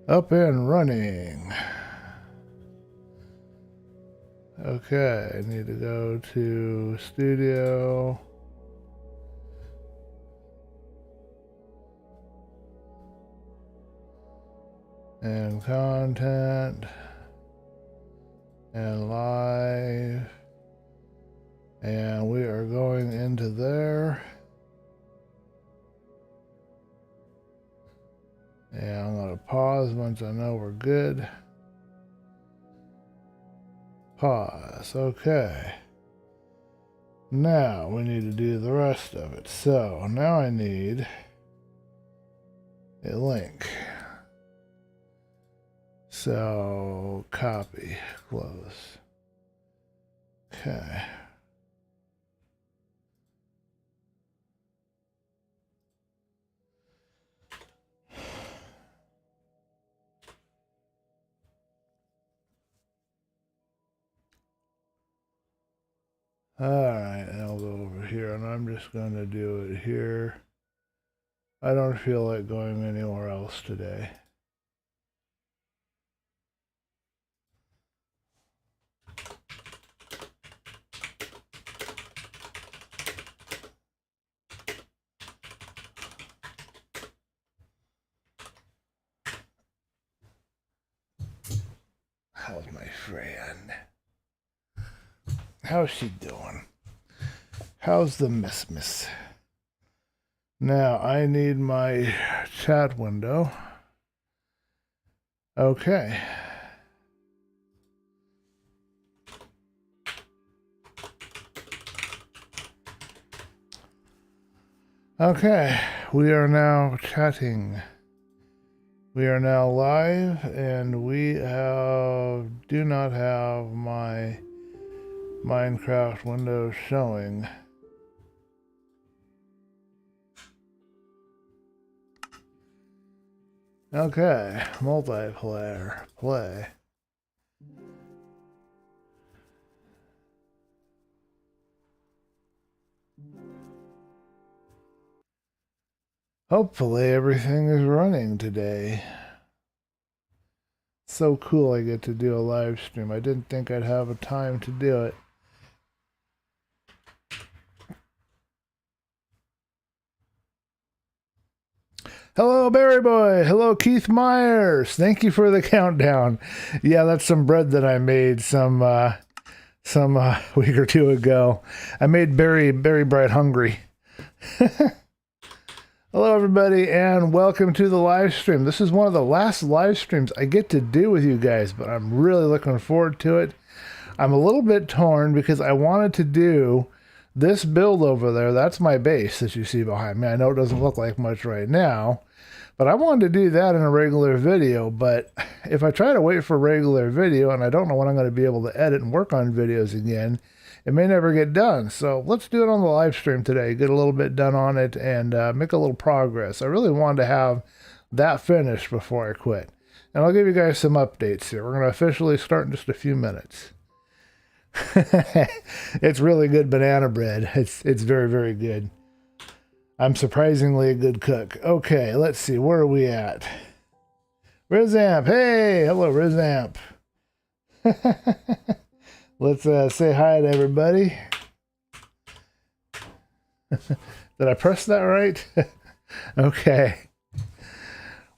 Up and running. Okay, I need to go to studio. And content. And live. And we are going into there. And I'm going to pause once I know we're good. Pause. Okay. Now we need to do the rest of it. So now I need a link. So copy, close. Okay. Alright, I'll go over here, and I'm just going to do it here. I don't feel like going anywhere else today. How's my friend? How's she doing? How's the miss? Now I need my chat window. Okay. Okay, we are now chatting. We are now live, and we do not have my Minecraft window showing. Okay, multiplayer, play. Hopefully everything is running today. So cool I get to do a live stream. I didn't think I'd have a time to do it. Hello, Barry Boy. Hello, Keith Myers. Thank you for the countdown. Yeah, that's some bread that I made some week or two ago. I made Barry Bright hungry. Hello, everybody, and welcome to the live stream. This is one of the last live streams I get to do with you guys, but I'm really looking forward to it. I'm a little bit torn because I wanted to do this build over there. That's my base that you see behind me. I know it doesn't look like much right now, but I wanted to do that in a regular video. But if I try to wait for a regular video, and I don't know when I'm going to be able to edit and work on videos again, it may never get done. So let's do it on the live stream today, get a little bit done on it, and make a little progress. I really wanted to have that finished before I quit. And I'll give you guys some updates here. We're going to officially start in just a few minutes. It's really good banana bread. It's very, very good. I'm surprisingly a good cook. Okay, let's see. Where are we at? Rizamp. Hey, hello, Rizamp. Let's say hi to everybody. Did I press that right? Okay.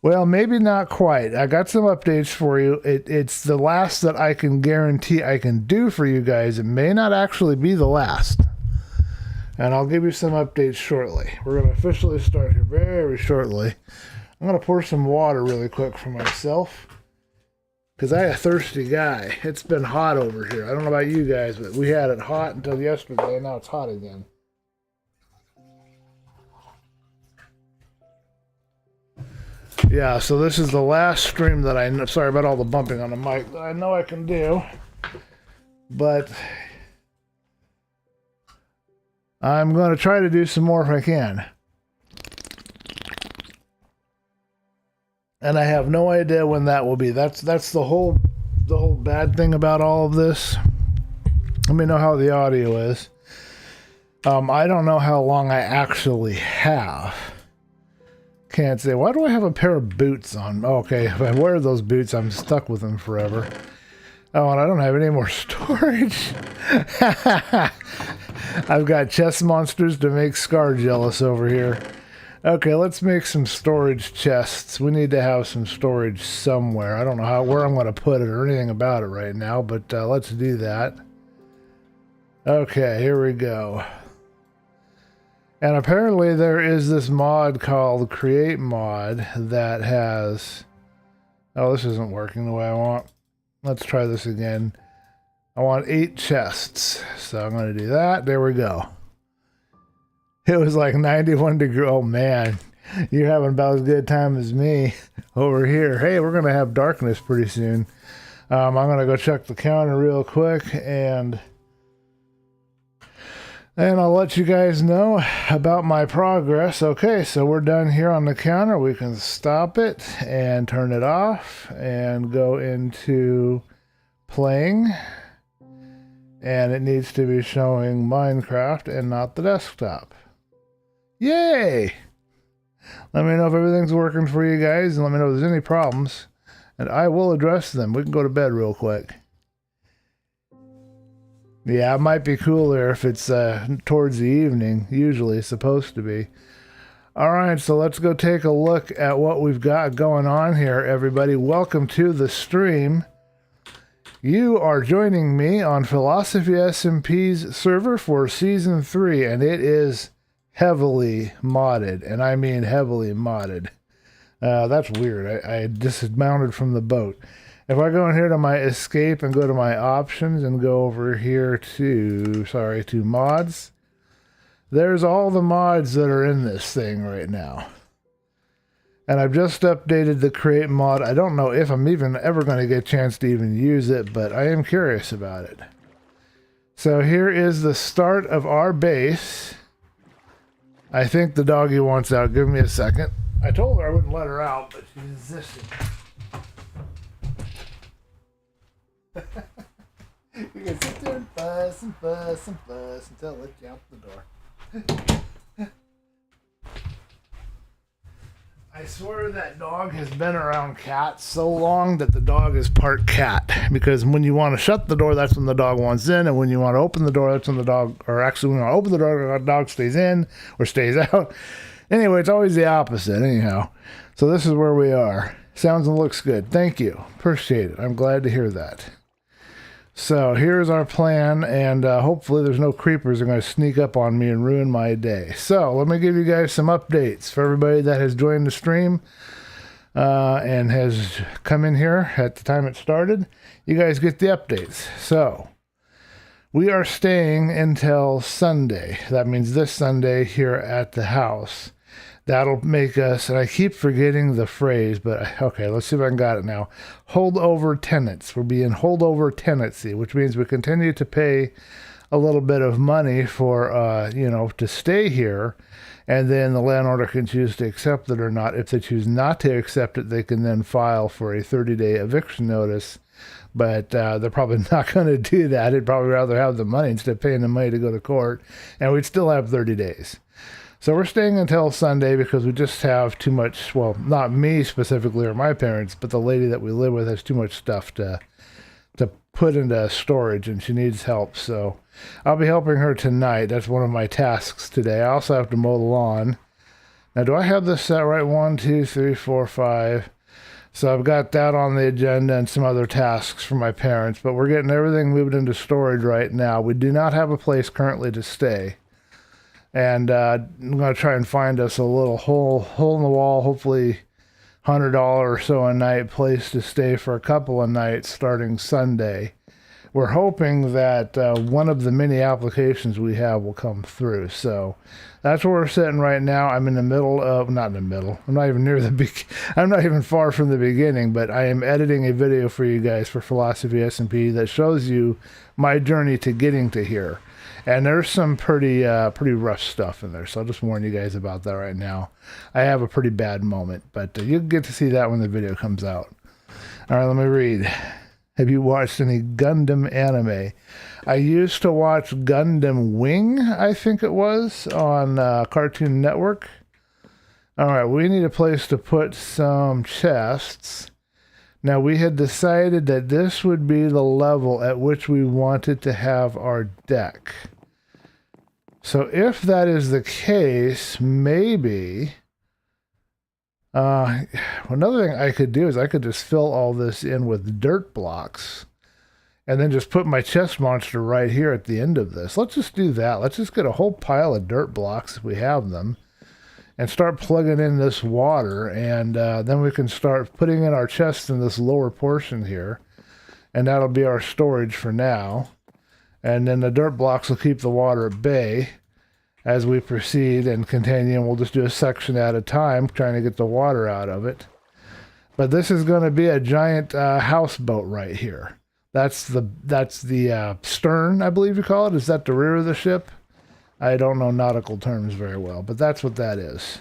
Well, maybe not quite. I got some updates for you. It's the last that I can guarantee I can do for you guys. It may not actually be the last. And I'll give you some updates shortly. We're going to officially start here very shortly. I'm going to pour some water really quick for myself, because I'm a thirsty guy. It's been hot over here. I don't know about you guys, but we had it hot until yesterday, and now it's hot again. Yeah, so this is the last stream that I know. Sorry about all the bumping on the mic that I know I can do. But I'm going to try to do some more if I can. And I have no idea when that will be. That's the whole bad thing about all of this. Let me know how the audio is. I don't know how long I actually have. can't say. Why do I have a pair of boots on? Okay, if I wear those boots, I'm stuck with them forever. Oh, and I don't have any more storage. I've got chest monsters to make Scar jealous over here. Okay, let's make some storage chests. We need to have some storage somewhere. I don't know where I'm going to put it or anything about it right now, but let's do that. Okay, here we go. And apparently there is this mod called Create Mod that has... Oh, this isn't working the way I want. Let's try this again. I want 8 chests, so I'm going to do that. There we go. It was like 91 degrees. Oh, man. You're having about as good a time as me over here. Hey, we're going to have darkness pretty soon. I'm going to go check the counter real quick, and I'll let you guys know about my progress. Okay, so we're done here on the counter. We can stop it and turn it off and go into playing. And it needs to be showing Minecraft and not the desktop. Yay! Let me know if everything's working for you guys, and let me know if there's any problems, and I will address them. We can go to bed real quick. Yeah, it might be cooler if it's towards the evening. Usually it's supposed to be. Alright, so let's go take a look at what we've got going on here, everybody. Welcome to the stream. You are joining me on Philosophy SMP's server for Season 3, and it is heavily modded, and I mean heavily modded. That's weird. I dismounted from the boat. If I go in here to my escape and go to my options and go over here to mods, there's all the mods that are in this thing right now. And I've just updated the create mod. I don't know if I'm even ever going to get a chance to even use it, but I am curious about it. So here is the start of our base. I think the doggy wants out. Give me a second. I told her I wouldn't let her out, but she insisted. You can sit there and fuss and fuss and fuss until I let you out the door. I swear that dog has been around cats so long that the dog is part cat. Because when you want to shut the door, that's when the dog wants in. And when you want to open the door, that's when the dog... Or actually, when you want to open the door, the dog stays in or stays out. Anyway, it's always the opposite anyhow. So this is where we are. Sounds and looks good. Thank you. Appreciate it. I'm glad to hear that. So here's our plan, and hopefully there's no creepers that are going to sneak up on me and ruin my day. So let me give you guys some updates for everybody that has joined the stream and has come in here at the time it started. You guys get the updates. So we are staying until Sunday. That means this Sunday here at the house. That'll make us, and I keep forgetting the phrase, but okay, let's see if I got it now. Holdover tenants. We'll be in holdover tenancy, which means we continue to pay a little bit of money for, to stay here, and then the landlord can choose to accept it or not. If they choose not to accept it, they can then file for a 30-day eviction notice, but they're probably not going to do that. They'd probably rather have the money instead of paying the money to go to court, and we'd still have 30 days. So we're staying until Sunday because we just have too much, well, not me specifically or my parents, but the lady that we live with has too much stuff to put into storage, and she needs help. So I'll be helping her tonight. That's one of my tasks today. I also have to mow the lawn. Now, do I have this set right? 1, 2, 3, 4, 5. So I've got that on the agenda and some other tasks for my parents, but we're getting everything moved into storage right now. We do not have a place currently to stay. And I'm going to try and find us a little hole in the wall, hopefully $100 or so a night place to stay for a couple of nights starting Sunday. We're hoping that one of the many applications we have will come through. So that's where we're sitting right now. I'm in the middle of, not in the middle, I'm not even near the I'm not even far from the beginning, but I am editing a video for you guys for Philosophy SMP that shows you my journey to getting to here. And there's some pretty rough stuff in there, so I'll just warn you guys about that right now. I have a pretty bad moment, but you'll get to see that when the video comes out. All right, let me read. Have you watched any Gundam anime? I used to watch Gundam Wing, I think it was, on Cartoon Network. All right, we need a place to put some chests. Now, we had decided that this would be the level at which we wanted to have our deck. So if that is the case, maybe... another thing I could do is I could just fill all this in with dirt blocks and then just put my chest monster right here at the end of this. Let's just do that. Let's just get a whole pile of dirt blocks if we have them and start plugging in this water, and then we can start putting in our chests in this lower portion here, and that'll be our storage for now. And then the dirt blocks will keep the water at bay as we proceed and continue, and we'll just do a section at a time trying to get the water out of it. But this is going to be a giant houseboat right here. That's the stern, I believe you call it. Is that the rear of the ship? I don't know nautical terms very well, but that's what that is.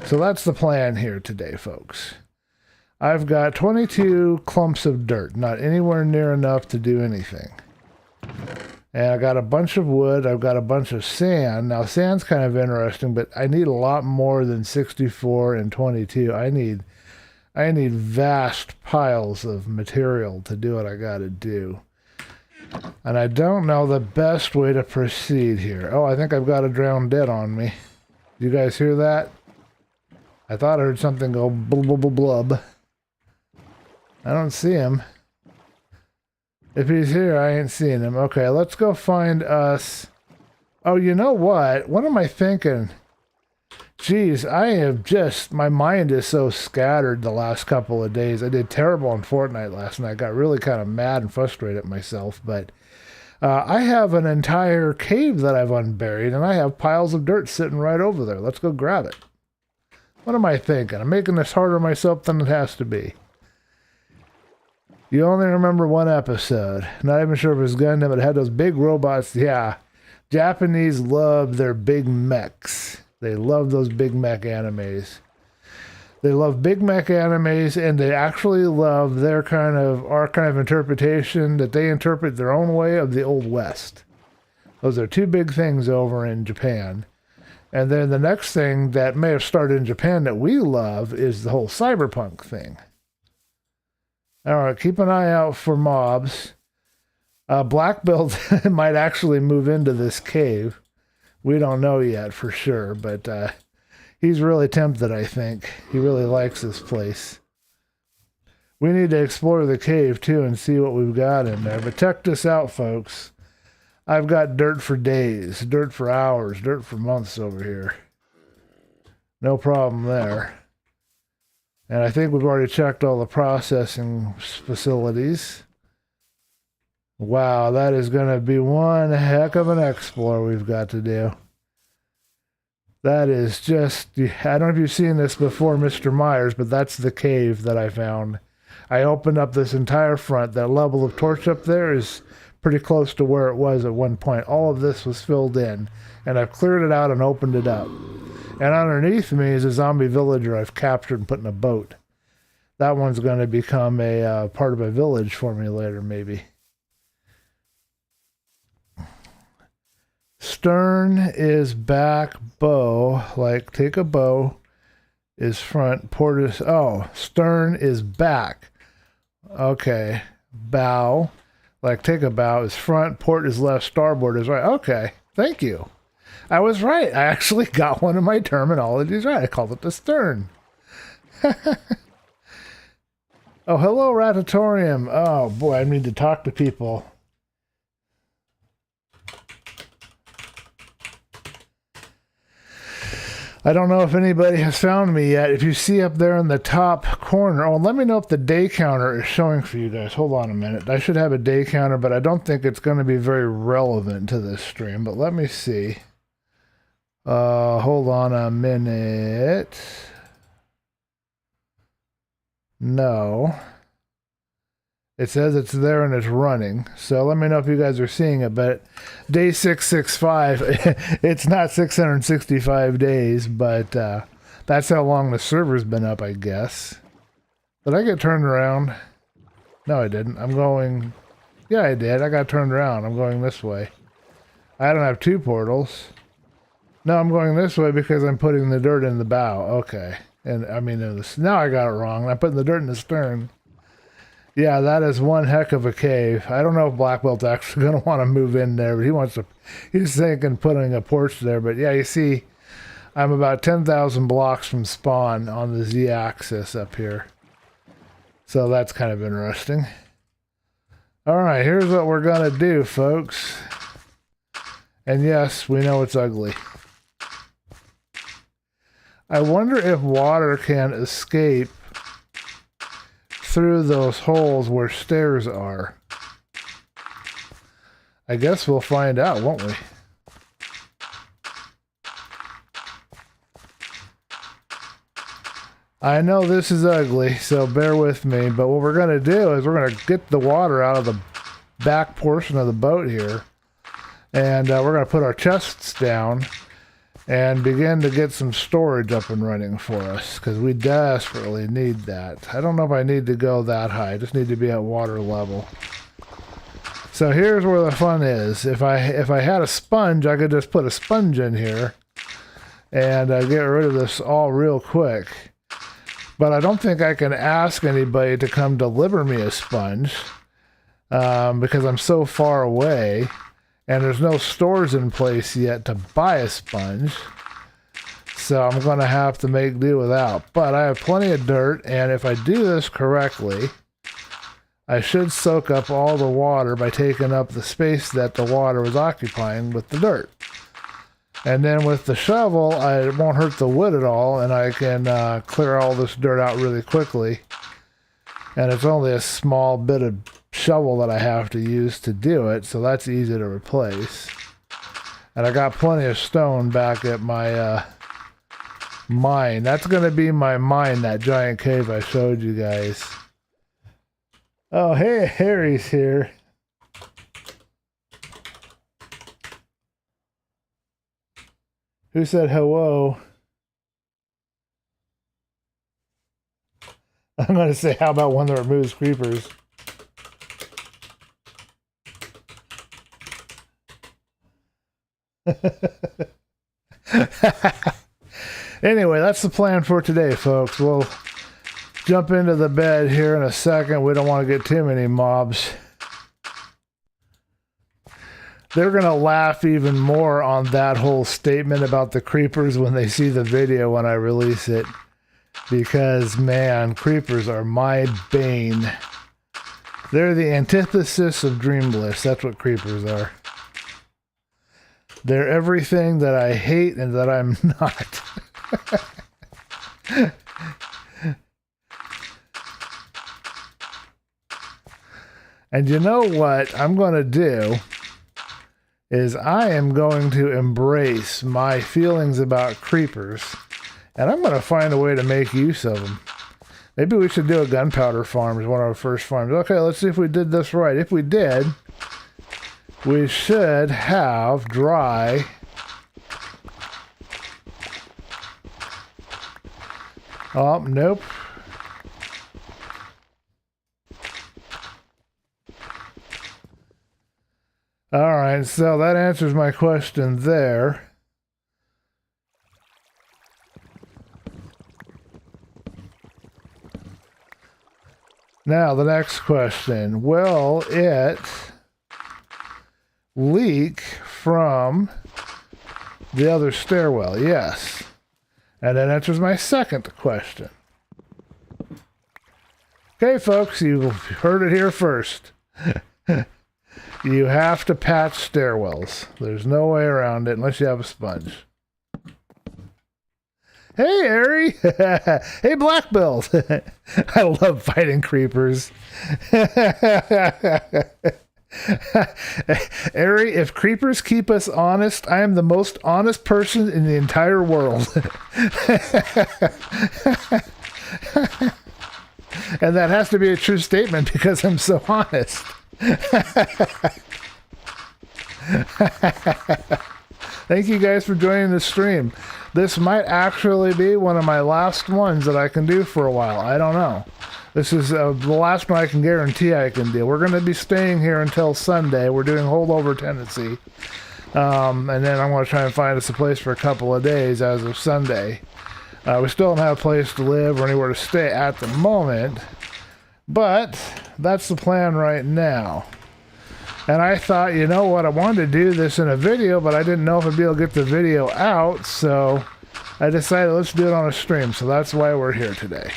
So that's the plan here today, folks. I've got 22 clumps of dirt, not anywhere near enough to do anything. And I got a bunch of wood. I've got a bunch of sand. Now, sand's kind of interesting, but I need a lot more than 64 and 22. I need vast piles of material to do what I got to do. And I don't know the best way to proceed here. Oh, I think I've got a drowned dead on me. You guys hear that? I thought I heard something go blub, blub, blub, blub. I don't see him. If he's here, I ain't seeing him. Okay, let's go find us... Oh, you know what? What am I thinking? Geez, I have just... My mind is so scattered the last couple of days. I did terrible on Fortnite last night. I got really kind of mad and frustrated at myself, but... I have an entire cave that I've unburied, and I have piles of dirt sitting right over there. Let's go grab it. What am I thinking? I'm making this harder on myself than it has to be. You only remember one episode. Not even sure if it was Gundam, but it had those big robots. Yeah. Japanese love their big mechs. They love those big mech animes. They love big mech animes, and they actually love their our kind of interpretation that they interpret their own way of the Old West. Those are two big things over in Japan. And then the next thing that may have started in Japan that we love is the whole cyberpunk thing. All right, keep an eye out for mobs. Black Belt might actually move into this cave. We don't know yet for sure, but he's really tempted, I think. He really likes this place. We need to explore the cave, too, and see what we've got in there. But check this out, folks. I've got dirt for days, dirt for hours, dirt for months over here. No problem there. And I think we've already checked all the processing facilities. Wow, that is going to be one heck of an explore we've got to do. That is just... I don't know if you've seen this before, Mr. Myers, but that's the cave that I found. I opened up this entire front. That level of torch up there is pretty close to where it was at one point. All of this was filled in, and I've cleared it out and opened it up. And underneath me is a zombie villager I've captured and put in a boat. That one's going to become a part of a village for me later, maybe. Stern is back, bow. Like, take a bow. Is front, port is... Oh, stern is back. Okay. Bow. Like, take a bow is front, port is left, starboard is right. Okay. Thank you. I was right. I actually got one of my terminologies right. I called it the stern. Oh, hello, Ratatorium. Oh, boy, I need to talk to people. I don't know if anybody has found me yet. If you see up there in the top corner... Oh, let me know if the day counter is showing for you guys. Hold on a minute. I should have a day counter, but I don't think it's going to be very relevant to this stream. But let me see. Hold on a minute. No. It says it's there and it's running. So let me know if you guys are seeing it. But day 665, it's not 665 days, but that's how long the server's been up, I guess. Did I get turned around? No, I didn't. I'm going... Yeah, I did. I got turned around. I'm going this way. I don't have two portals. No, I'm going this way because I'm putting the dirt in the bow. Okay. And I mean, now I got it wrong. I'm putting the dirt in the stern. Yeah, that is one heck of a cave. I don't know if Black Belt's actually going to want to move in there, but he's thinking putting a porch there. But yeah, you see, I'm about 10,000 blocks from spawn on the Z-axis up here. So that's kind of interesting. All right, here's what we're going to do, folks. And yes, we know it's ugly. I wonder if water can escape through those holes where stairs are. I guess we'll find out, won't we? I know this is ugly, so bear with me, but what we're going to do is we're going to get the water out of the back portion of the boat here, and we're going to put our chests down and begin to get some storage up and running for us, because we desperately need that. I don't know if I need to go that high. I just need to be at water level. So here's where the fun is. If I had a sponge, I could just put a sponge in here and get rid of this all real quick. But I don't think I can ask anybody to come deliver me a sponge because I'm so far away. And there's no stores in place yet to buy a sponge. So I'm going to have to make do without. But I have plenty of dirt, and if I do this correctly, I should soak up all the water by taking up the space that the water was occupying with the dirt. And then with the shovel, it won't hurt the wood at all, and I can clear all this dirt out really quickly. And it's only a small bit of shovel that I have to use to do it, so that's easy to replace. And I got plenty of stone back at my mine. That's going to be my mine, that giant cave I showed you guys. Oh, hey, Harry's here. Who said hello? I'm going to say, how about one that removes creepers? Anyway, that's the plan for today, folks. We'll jump into the bed here in a second. We don't want to get too many mobs. They're going to laugh even more on that whole statement about the creepers when they see the video when I release it. Because, man, creepers are my bane. They're the antithesis of DreamBliss. That's what creepers are. They're everything that I hate and that I'm not. And you know what I'm going to do is I am going to embrace my feelings about creepers, and I'm going to find a way to make use of them. Maybe we should do a gunpowder farm as one of our first farms. Okay, let's see if we did this right. If we did, we should have dry oh, nope. All right, so that answers my question there. Now, the next question. Will it leak from the other stairwell? Yes. And that answers my second question. Okay, folks, you've heard it here first. You have to patch stairwells. There's no way around it unless you have a sponge. Hey, Ari! Hey, Black Belt! I love fighting creepers. Ari, if creepers keep us honest, I am the most honest person in the entire world. And that has to be a true statement because I'm so honest. Thank you guys for joining the stream. This might actually be one of my last ones that I can do for a while. I don't know. This is the last one I can guarantee I can do. We're going to be staying here until Sunday. We're doing holdover tenancy. And then I'm going to try and find us a place for a couple of days as of Sunday. We still don't have a place to live or anywhere to stay at the moment, but that's the plan right now. And I thought, you know what, I wanted to do this in a video, but I didn't know if I'd be able to get the video out, so I decided let's do it on a stream, so that's why we're here today.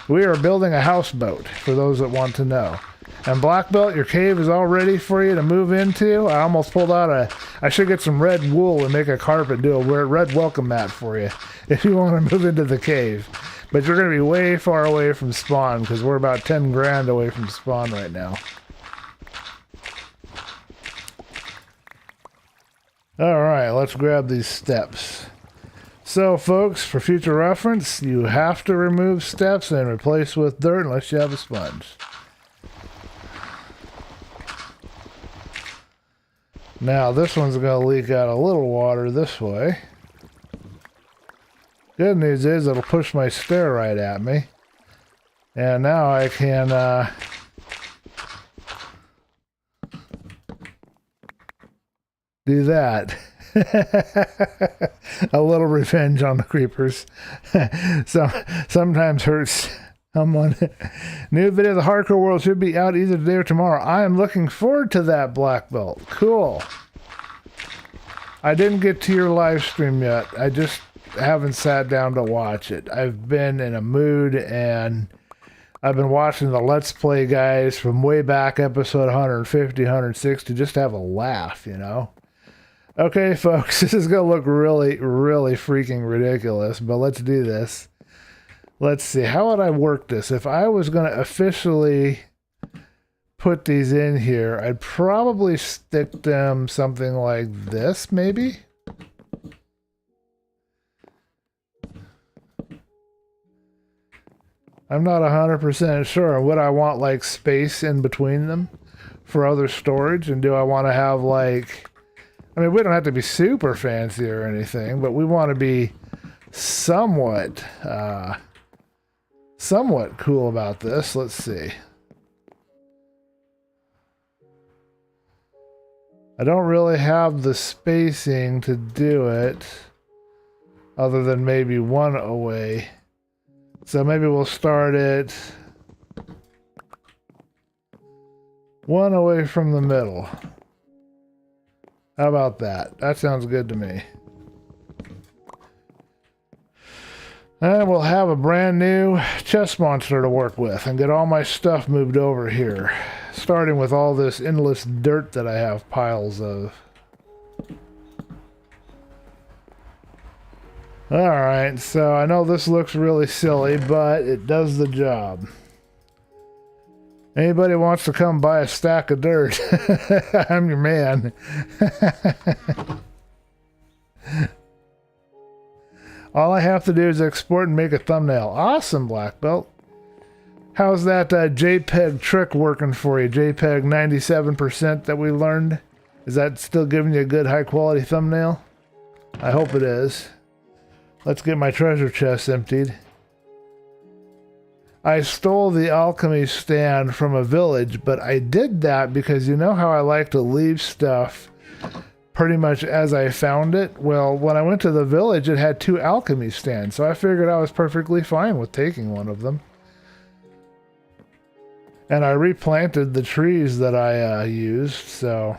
We are building a houseboat, for those that want to know. And Black Belt, your cave is all ready for you to move into. I almost pulled out I should get some red wool and make a carpet, do a red welcome mat for you, if you want to move into the cave. But you're going to be way far away from spawn, because we're about 10 grand away from spawn right now. Alright, let's grab these steps. So, folks, for future reference, you have to remove steps and replace with dirt unless you have a sponge. Now, this one's going to leak out a little water this way. Good news is it'll push my stair right at me. And now I can do that. A little revenge on the creepers. So sometimes hurts. New video of the Hardcore World should be out either today or tomorrow. I am looking forward to that, Black Belt. Cool. I didn't get to your live stream yet. I just haven't sat down to watch it. I've been in a mood, and I've been watching the Let's Play guys from way back, episode 150, 160, just to have a laugh, you know? Okay, folks, this is going to look really, really freaking ridiculous, but let's do this. Let's see, how would I work this? If I was going to officially put these in here, I'd probably stick them something like this, maybe? I'm not 100% sure. Would I want, like, space in between them for other storage? And do I want to have, like... I mean, we don't have to be super fancy or anything, but we want to be somewhat cool about this. Let's see. I don't really have the spacing to do it, other than maybe one away. So maybe we'll start it one away from the middle. How about that? That sounds good to me. And we'll have a brand new chest monster to work with and get all my stuff moved over here. Starting with all this endless dirt that I have piles of. Alright, so I know this looks really silly, but it does the job. Anybody wants to come buy a stack of dirt, I'm your man. All I have to do is export and make a thumbnail. Awesome, Black Belt. How's that JPEG trick working for you? JPEG 97% that we learned? Is that still giving you a good high quality thumbnail? I hope it is. Let's get my treasure chest emptied. I stole the alchemy stand from a village, but I did that because you know how I like to leave stuff pretty much as I found it? Well, when I went to the village, it had 2 alchemy stands, so I figured I was perfectly fine with taking one of them. And I replanted the trees that I used, so...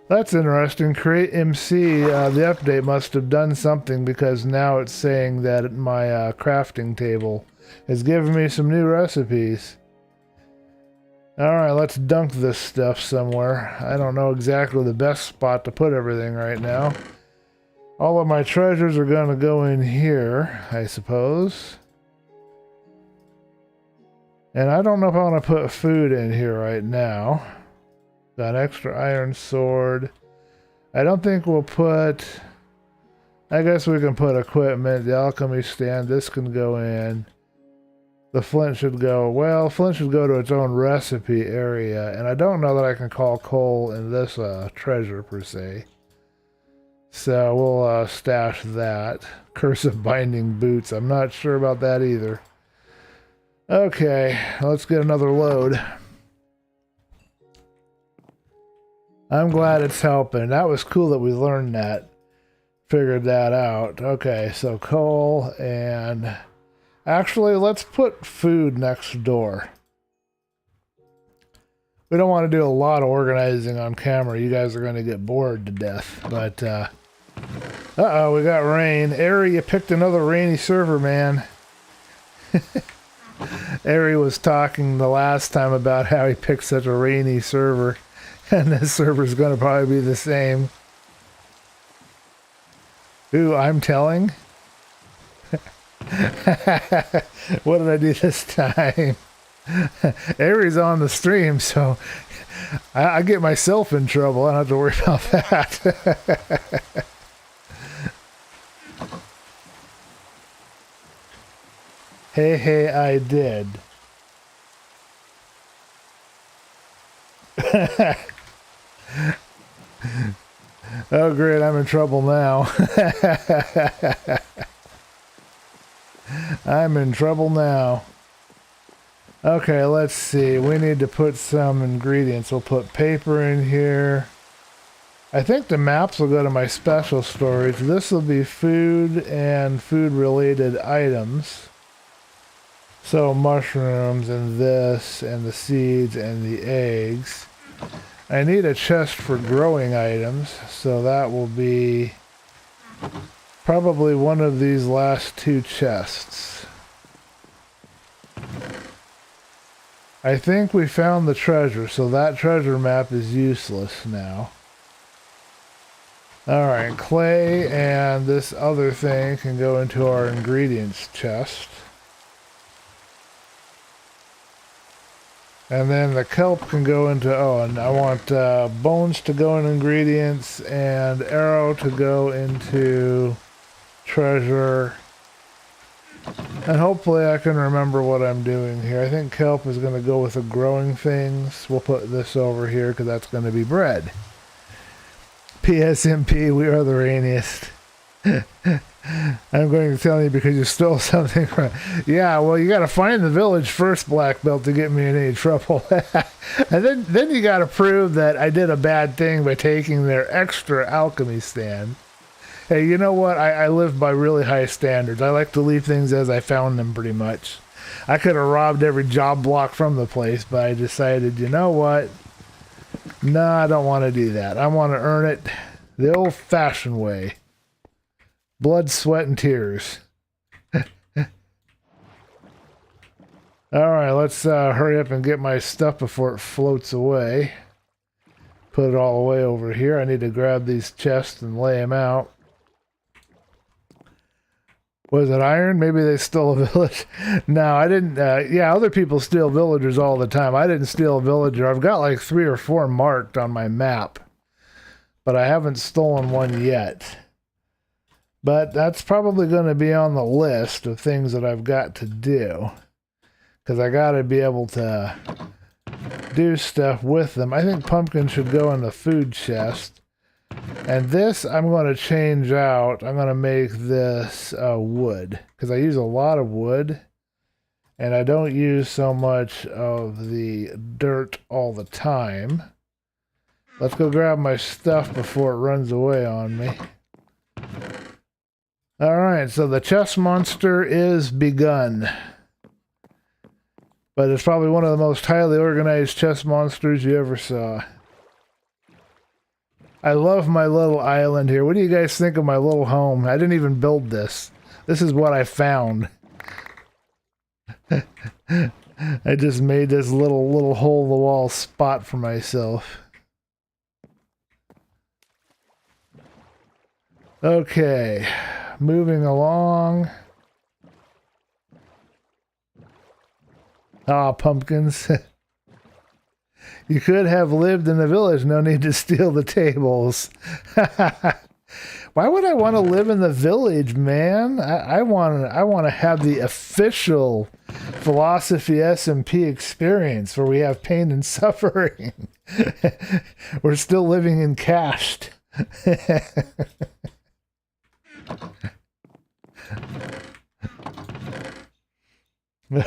That's interesting. Create MC, the update must have done something because now it's saying that my crafting table is giving me some new recipes. Alright, let's dunk this stuff somewhere. I don't know exactly the best spot to put everything right now. All of my treasures are going to go in here, I suppose. And I don't know if I want to put food in here right now. Got an extra iron sword. I don't think we'll put... I guess we can put equipment. The alchemy stand, this can go in. The flint should go... Well, flint should go to its own recipe area. And I don't know that I can call coal in this treasure, per se. So we'll stash that. Curse of binding boots. I'm not sure about that either. Okay, let's get another load. I'm glad it's helping. That was cool that we learned that. Figured that out. Okay, so coal and... Actually, let's put food next door. We don't want to do a lot of organizing on camera. You guys are going to get bored to death. But, uh-oh, we got rain. Ari, you picked another rainy server, man. Ari was talking the last time about how he picked such a rainy server. And this server's going to probably be the same. Ooh, I'm telling? What did I do this time? Ari's on the stream, so I get myself in trouble. I don't have to worry about that. Hey, I did. Oh, great, I'm in trouble now. I'm in trouble now. Okay, let's see. We need to put some ingredients. We'll put paper in here. I think the maps will go to my special storage. This will be food and food-related items. So mushrooms and this and the seeds and the eggs. I need a chest for growing items, so that will be probably one of these last two chests. I think we found the treasure, so that treasure map is useless now. Alright, clay and this other thing can go into our ingredients chest. And then the kelp can go into, oh, and I want bones to go in ingredients and arrow to go into treasure. And hopefully I can remember what I'm doing here. I think kelp is going to go with the growing things. We'll put this over here because that's going to be bread. PSMP, we are the rainiest. I'm going to tell you because you stole something from... Yeah, well, you got to find the village first, Black Belt, to get me in any trouble. And then you got to prove that I did a bad thing by taking their extra alchemy stand. Hey, you know what? I live by really high standards. I like to leave things as I found them, pretty much. I could have robbed every job block from the place, but I decided, you know what? No, I don't want to do that. I want to earn it the old-fashioned way. Blood, sweat, and tears. Alright, let's hurry up and get my stuff before it floats away. Put it all away over here. I need to grab these chests and lay them out. Was it iron? Maybe they stole a village. No, I didn't. Yeah, other people steal villagers all the time. I didn't steal a villager. I've got like 3 or 4 marked on my map. But I haven't stolen one yet. But that's probably going to be on the list of things that I've got to do. Because I got to be able to do stuff with them. I think pumpkin should go in the food chest. And this I'm going to change out. I'm going to make this wood. Because I use a lot of wood. And I don't use so much of the dirt all the time. Let's go grab my stuff before it runs away on me. Alright, so the chest monster is begun. But it's probably one of the most highly organized chest monsters you ever saw. I love my little island here. What do you guys think of my little home? I didn't even build this. This is what I found. I just made this little hole-in-the-wall spot for myself. Okay. Moving along. Ah, pumpkins. You could have lived in the village. No need to steal the tables. Why would I want to live in the village, man? I want to have the official Philosophy SMP experience where we have pain and suffering. We're still living in caste.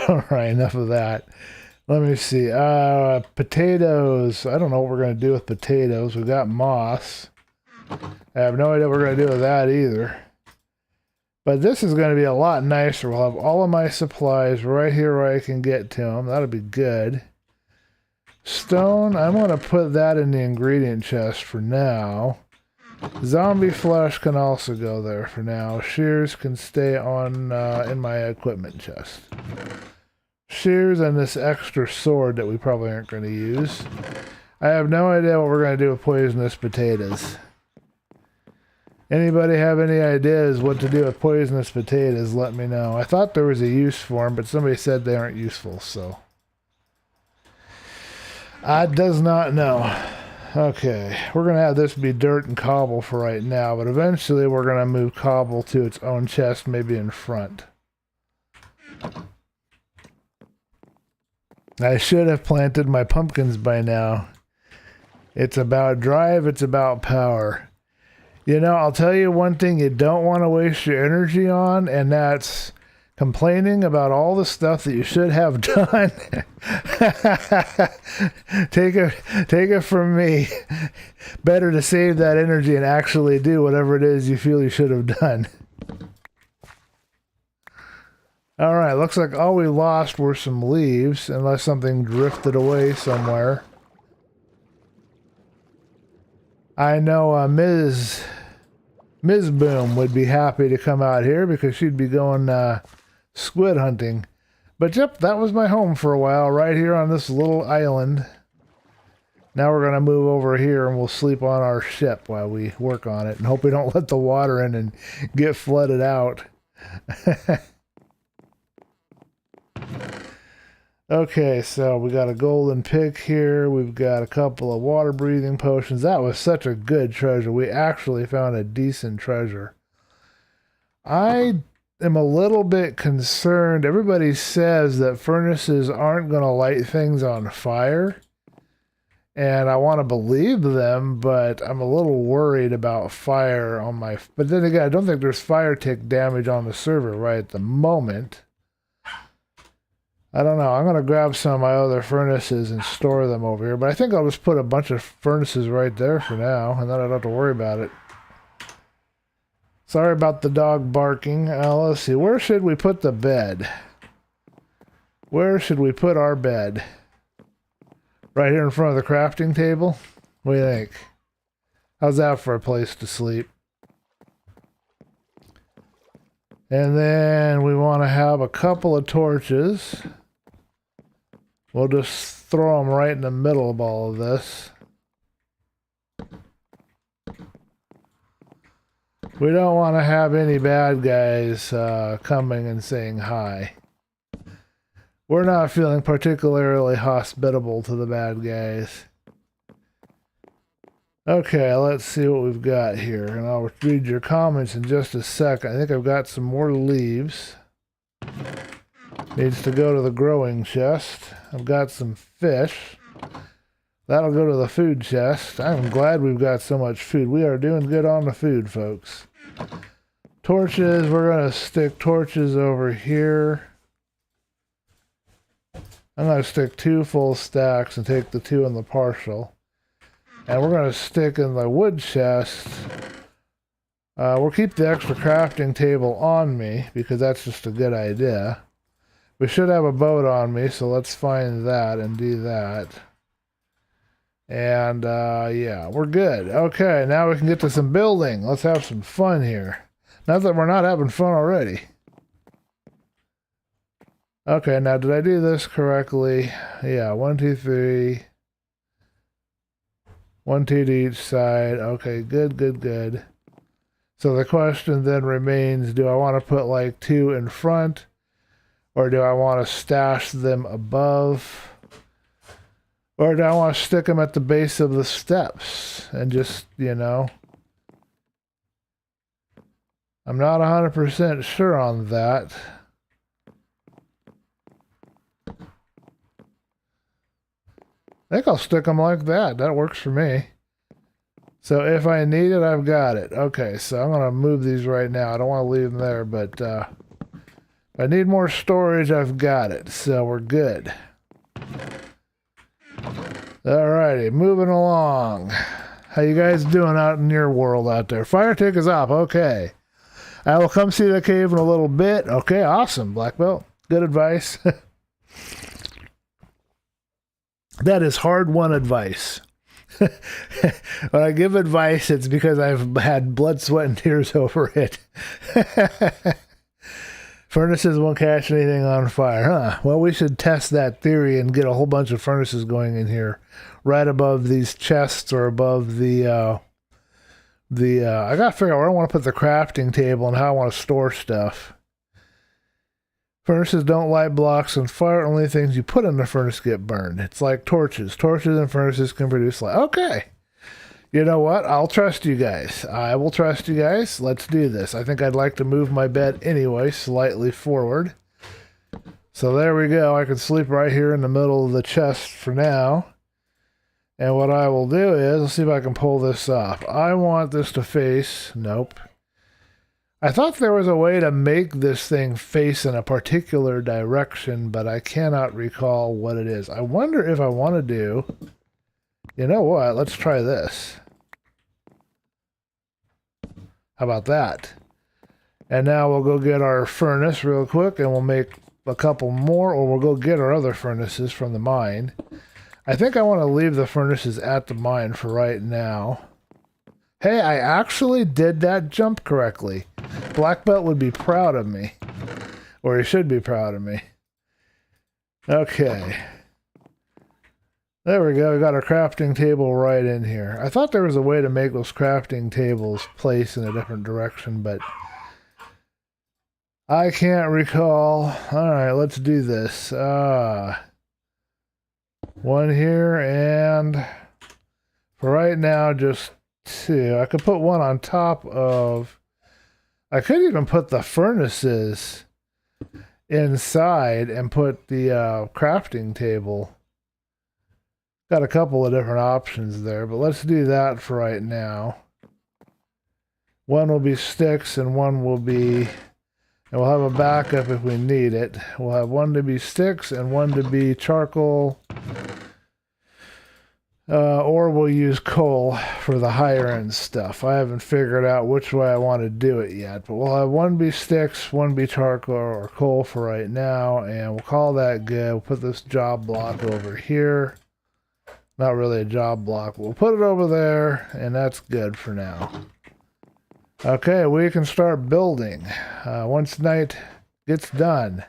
All right, enough of that. Let me see. Potatoes. I don't know what we're going to do with potatoes. We've got moss. I have no idea what we're going to do with that either. But this is going to be a lot nicer. We'll have all of my supplies right here where I can get to them. That'll be good. Stone, I'm going to put that in the ingredient chest for now. Zombie flesh can also go there for now. Shears can stay on in my equipment chest. Shears and this extra sword that we probably aren't going to use. I have no idea what we're going to do with poisonous potatoes. Anybody have any ideas what to do with poisonous potatoes? Let me know. I thought there was a use for them, but somebody said they aren't useful, so I does not know. Okay, we're going to have this be dirt and cobble for right now, but eventually we're going to move cobble to its own chest, maybe in front. I should have planted my pumpkins by now. It's about drive, it's about power. You know, I'll tell you one thing you don't want to waste your energy on, and that's complaining about all the stuff that you should have done. Take it from me. Better to save that energy and actually do whatever it is you feel you should have done. All right, looks like all we lost were some leaves, unless something drifted away somewhere. I know Ms. Boom would be happy to come out here because she'd be going squid hunting. But yep, that was my home for a while, right here on this little island. Now we're going to move over here and we'll sleep on our ship while we work on it and hope we don't let the water in and get flooded out. Okay, so we got a golden pick here. We've got a couple of water breathing potions. That was such a good treasure. We actually found a decent treasure. I am a little bit concerned. Everybody says that furnaces aren't going to light things on fire. And I want to believe them, but I'm a little worried about fire on my... But then again, I don't think there's fire tick damage on the server right at the moment. I don't know. I'm going to grab some of my other furnaces and store them over here. But I think I'll just put a bunch of furnaces right there for now. And then I don't have to worry about it. Sorry about the dog barking. Let's see. Where should we put the bed? Where should we put our bed? Right here in front of the crafting table? What do you think? How's that for a place to sleep? And then we want to have a couple of torches. We'll just throw them right in the middle of all of this. We don't want to have any bad guys coming and saying hi. We're not feeling particularly hospitable to the bad guys. Okay, let's see what we've got here. And I'll read your comments in just a second. I think I've got some more leaves. Needs to go to the growing chest. I've got some fish. That'll go to the food chest. I'm glad we've got so much food. We are doing good on the food, folks. Torches, we're going to stick torches over here. I'm going to stick 2 full stacks and take the 2 in the partial. And we're going to stick in the wood chest. We'll keep the extra crafting table on me because that's just a good idea. We should have a boat on me, so let's find that and do that. And yeah, we're good. Okay, now we can get to some building. Let's have some fun here. Not that we're not having fun already. Okay, now did I do this correctly? Yeah, 1, 2, 3. 1, 2 to each side. Okay, good, good, good. So the question then remains, do I want to put like 2 in front? Or do I want to stash them above? Or do I want to stick them at the base of the steps? And just, you know. I'm not 100% sure on that. I think I'll stick them like that. That works for me. So if I need it, I've got it. Okay, so I'm going to move these right now. I don't want to leave them there, but if I need more storage, I've got it. So we're good. Alrighty, moving along. How you guys doing out in your world out there? Fire tick is up. Okay. I will come see the cave in a little bit. Okay, awesome. Black belt. Good advice. That is hard-won advice. When I give advice, it's because I've had blood, sweat, and tears over it. Furnaces won't catch anything on fire, huh? Well, we should test that theory and get a whole bunch of furnaces going in here, right above these chests or above the. I gotta figure out where I want to put the crafting table and how I want to store stuff. Furnaces don't light blocks on fire. Only things you put in the furnace get burned. It's like torches. Torches and furnaces can produce light. Okay. You know what? I'll trust you guys. I will trust you guys. Let's do this. I think I'd like to move my bed anyway, slightly forward. So there we go. I can sleep right here in the middle of the chest for now. And what I will do is, let's see if I can pull this off. I want this to face... Nope. I thought there was a way to make this thing face in a particular direction, but I cannot recall what it is. I wonder if I want to do... You know what? Let's try this. How about that? And now we'll go get our furnace real quick, and we'll make a couple more, or we'll go get our other furnaces from the mine. I think I want to leave the furnaces at the mine for right now. Hey, I actually did that jump correctly. Black Belt would be proud of me. Or he should be proud of me. Okay. There we go. We got our crafting table right in here. I thought there was a way to make those crafting tables place in a different direction, but I can't recall. Alright, let's do this. One here, and for right now, just two. I could put one on top of... I could even put the furnaces inside and put the crafting table. Got a couple of different options there, but let's do that for right now. One will be sticks and one will be... And we'll have a backup if we need it. We'll have one to be sticks and one to be charcoal. Or we'll use coal for the higher end stuff. I haven't figured out which way I want to do it yet. But we'll have one be sticks, one be charcoal or coal for right now. And we'll call that good. We'll put this job block over here. Not really a job block. We'll put it over there, and that's good for now. Okay, we can start building. Once night gets done.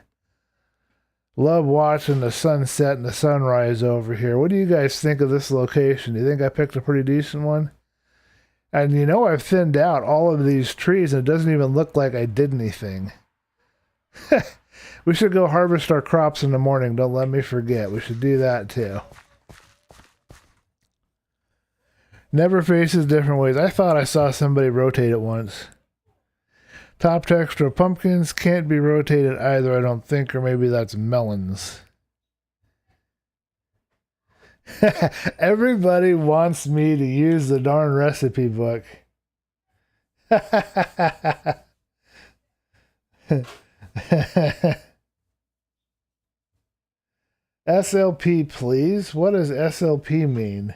Love watching the sunset and the sunrise over here. What do you guys think of this location? Do you think I picked a pretty decent one? And you know I've thinned out all of these trees, and it doesn't even look like I did anything. We should go harvest our crops in the morning. Don't let me forget. We should do that too. Never faces different ways. I thought I saw somebody rotate it once. Top texture of pumpkins can't be rotated either, I don't think, or maybe that's melons. Everybody wants me to use the darn recipe book. SLP, please? What does SLP mean?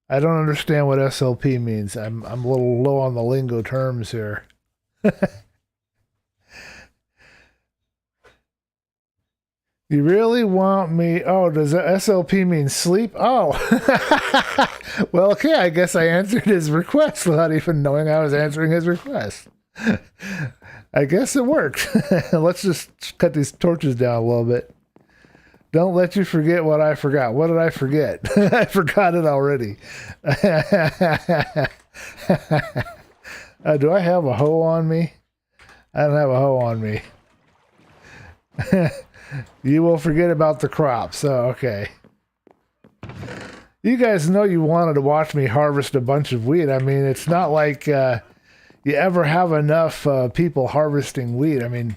I don't understand what SLP means. I'm a little low on the lingo terms here. You really want me... Oh, does SLP mean sleep? Oh. Well, okay, I guess I answered his request without even knowing I was answering his request. I guess it worked. Let's just cut these torches down a little bit. Don't let you forget what I forgot. What did I forget? I forgot it already. Do I have a hoe on me? I don't have a hoe on me. You will forget about the crop, so okay. You guys know you wanted to watch me harvest a bunch of wheat. I mean, it's not like you ever have enough people harvesting wheat. I mean...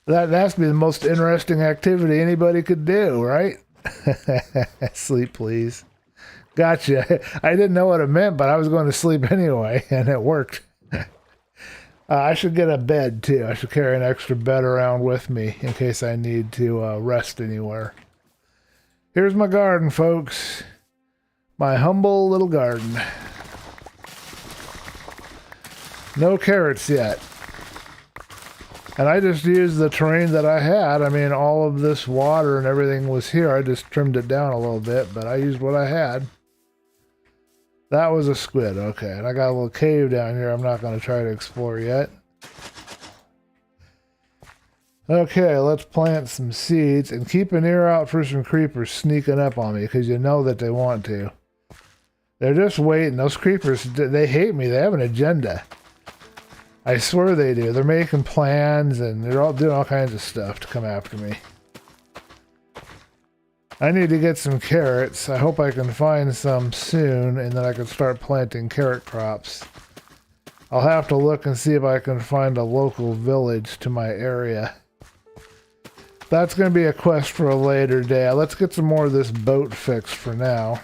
That has to be the most interesting activity anybody could do, right? Sleep, please. Gotcha. I didn't know what it meant, but I was going to sleep anyway, and it worked. I should get a bed, too. I should carry an extra bed around with me in case I need to rest anywhere. Here's my garden, folks. My humble little garden. No carrots yet. And I just used the terrain that I had. I mean, all of this water and everything was here. I just trimmed it down a little bit, but I used what I had. That was a squid, okay. And I got a little cave down here I'm not going to try to explore yet. Okay, let's plant some seeds and keep an ear out for some creepers sneaking up on me because you know that they want to. They're just waiting. Those creepers, they hate me. They have an agenda. I swear they do. They're making plans and they're all doing all kinds of stuff to come after me. I need to get some carrots. I hope I can find some soon and then I can start planting carrot crops. I'll have to look and see if I can find a local village to my area. That's going to be a quest for a later day. Let's get some more of this boat fixed for now.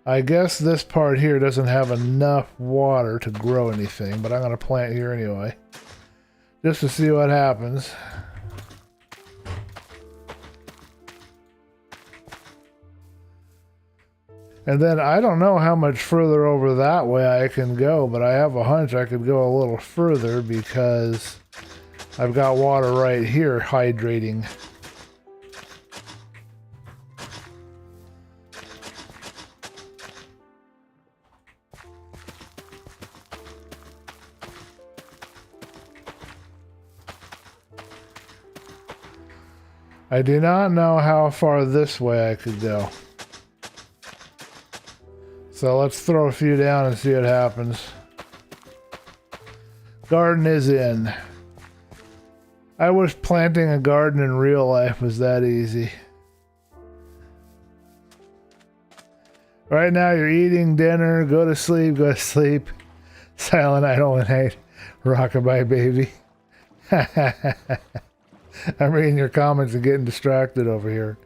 I guess this part here doesn't have enough water to grow anything, but I'm going to plant here anyway. Just to see what happens. And then I don't know how much further over that way I can go, but I have a hunch I could go a little further because I've got water right here hydrating. I do not know how far this way I could go. So let's throw a few down and see what happens. Garden is in. I wish planting a garden in real life was that easy. Right now you're eating dinner, go to sleep, go to sleep. Silent Night, Holy Night, rockabye baby. I'm reading your comments and getting distracted over here.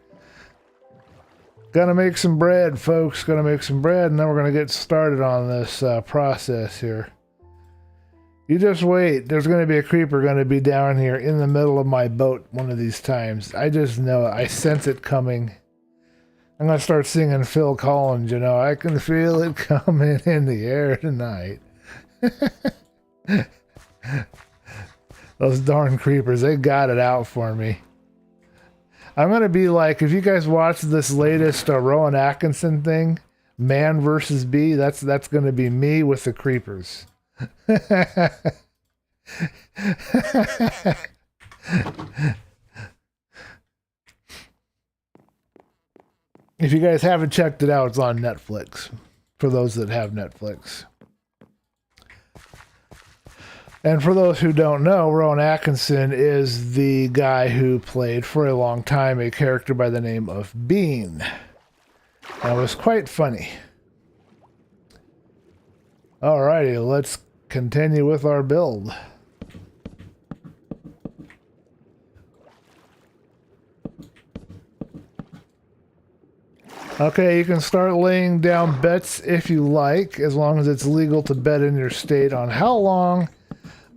Gonna make some bread, folks. Gonna make some bread, and then we're gonna get started on this process here. You just wait. There's gonna be a creeper gonna be down here in the middle of my boat one of these times. I just know it. I sense it coming. I'm gonna start singing Phil Collins, you know. I can feel it coming in the air tonight. Those darn creepers, they got it out for me. I'm going to be like, if you guys watch this latest Rowan Atkinson thing, Man versus Bee, that's going to be me with the creepers. If you guys haven't checked it out, it's on Netflix, for those that have Netflix. And for those who don't know, Rowan Atkinson is the guy who played for a long time a character by the name of Bean. That was quite funny. Alrighty, let's continue with our build. Okay, you can start laying down bets if you like, as long as it's legal to bet in your state on how long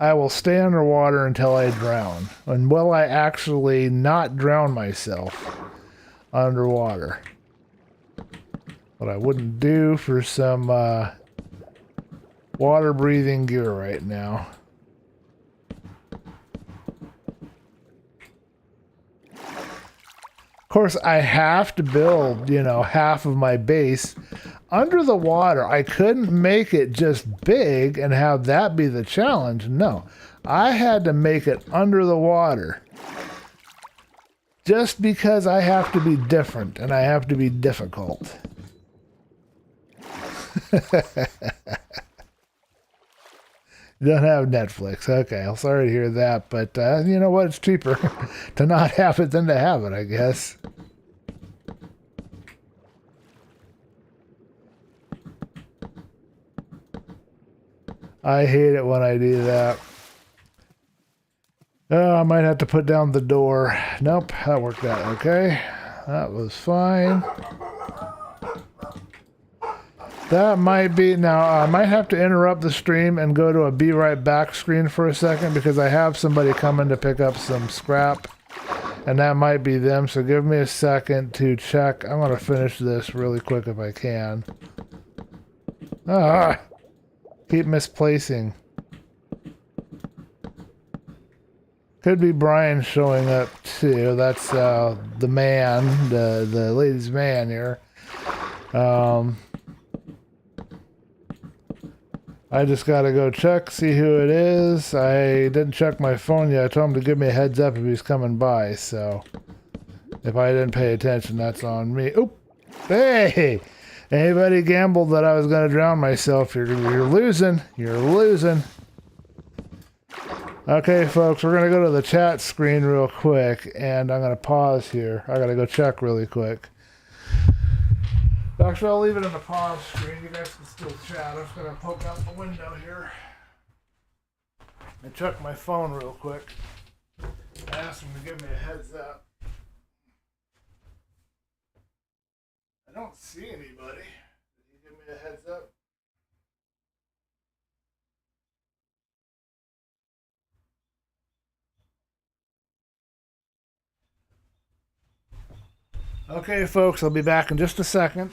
I will stay underwater until I drown. And will I actually not drown myself underwater? What I wouldn't do for some water-breathing gear right now. Of course, I have to build, you know, half of my base under the water. I couldn't make it just big and have that be the challenge. No, I had to make it under the water. Just because I have to be different and I have to be difficult. Don't have Netflix. Okay, I'm sorry to hear that, but you know what? It's cheaper to not have it than to have it, I guess. I hate it when I do that. Oh, I might have to put down the door. Nope, that worked out okay. That was fine. That might be... Now, I might have to interrupt the stream and go to a be right back screen for a second because I have somebody coming to pick up some scrap. And that might be them, so give me a second to check. I'm going to finish this really quick if I can. Ah! Keep misplacing. Could be Brian showing up too. That's the man, the ladies' man here. I just gotta go check, see who it is. I didn't check my phone yet. I told him to give me a heads up if he's coming by, so if I didn't pay attention, that's on me. Oop! Hey! Anybody gambled that I was gonna drown myself, you're losing. You're losing. Okay, folks, we're gonna go to the chat screen real quick, and I'm gonna pause here. I gotta go check really quick. Actually, I'll leave it in the pause screen. You guys can still chat. I'm just going to poke out the window here and check my phone real quick. I asked him to give me a heads up. I don't see anybody. Did he give me a heads up? Okay, folks, I'll be back in just a second.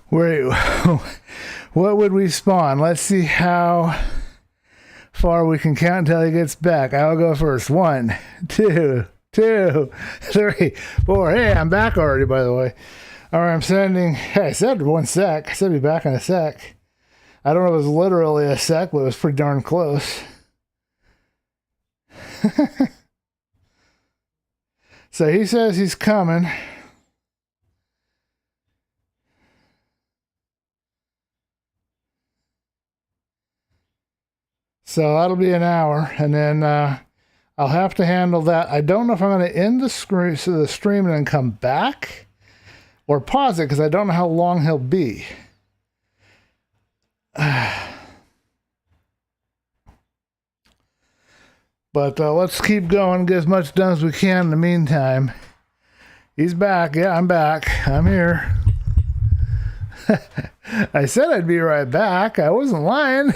Wait, what would we spawn? Let's see how far we can count until he gets back. I'll go first. 1, 2, 3, 4. Hey, I'm back already, by the way. All right, I'm sending. Hey, I said 1 sec. I said be back in a sec. I don't know if it was literally a sec, but it was pretty darn close. So he says he's coming. So that'll be an hour, and then I'll have to handle that. I don't know if I'm going to end the stream and then come back, or pause it, because I don't know how long he'll be. But let's keep going, get as much done as we can in the meantime. He's back. Yeah, I'm back. I'm here. I said I'd be right back. I wasn't lying.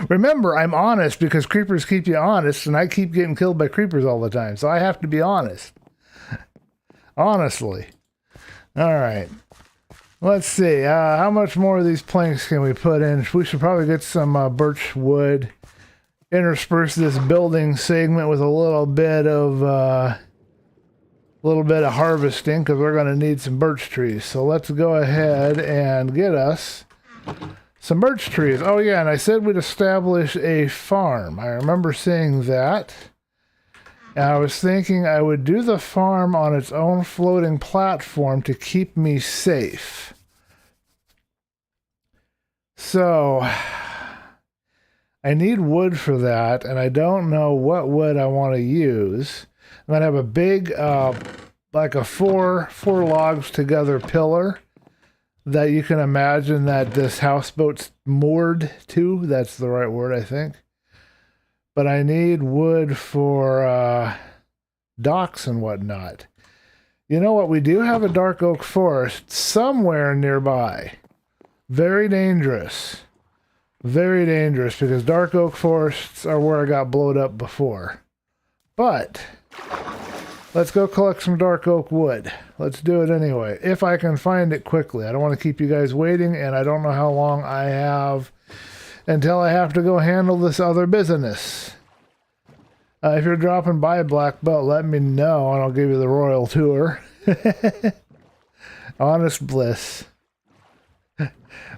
Remember, I'm honest because creepers keep you honest, and I keep getting killed by creepers all the time, so I have to be honest. Honestly. All right. Let's see. How much more of these planks can we put in? We should probably get some birch wood. Intersperse this building segment with a little bit of little bit of harvesting because we're going to need some birch trees. So let's go ahead and get us some birch trees. Oh yeah, and I said we'd establish a farm. I remember saying that. And I was thinking I would do the farm on its own floating platform to keep me safe. So I need wood for that, and I don't know what wood I want to use. I'm gonna have a big, like a four logs together pillar that you can imagine that this houseboat's moored to. That's the right word, I think. But I need wood for docks and whatnot. You know what? We do have a dark oak forest somewhere nearby. Very dangerous. Very dangerous because dark oak forests are where I got blowed up before. But let's go collect some dark oak wood. Let's do it anyway, if I can find it quickly. I don't want to keep you guys waiting, and I don't know how long I have until I have to go handle this other business. If you're dropping by Black Belt, let me know, and I'll give you the royal tour. Honest bliss.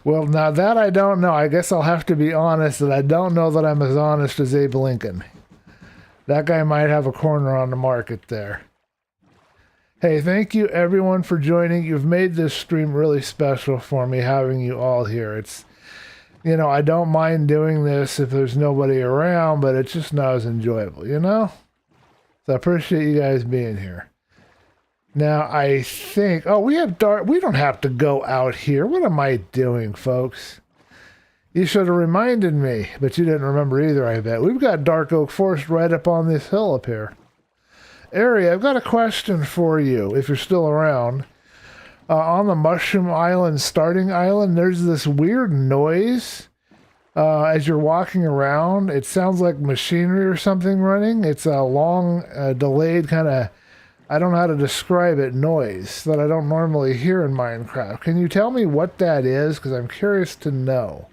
Well, now that I don't know, I guess I'll have to be honest that I don't know that I'm as honest as Abe Lincoln. That guy might have a corner on the market there. Hey, thank you everyone for joining. You've made this stream really special for me, having you all here. It's, you know, I don't mind doing this if there's nobody around, but it's just not as enjoyable, you know? So I appreciate you guys being here. Now, I think... Oh, we have dark... We don't have to go out here. What am I doing, folks? You should have reminded me, but you didn't remember either, I bet. We've got dark oak forest right up on this hill up here. Ari, I've got a question for you, if you're still around. On the Mushroom Island starting island, there's this weird noise as you're walking around. It sounds like machinery or something running. It's a long, delayed kind of... I don't know how to describe it, noise that I don't normally hear in Minecraft. Can you tell me what that is? Because I'm curious to know.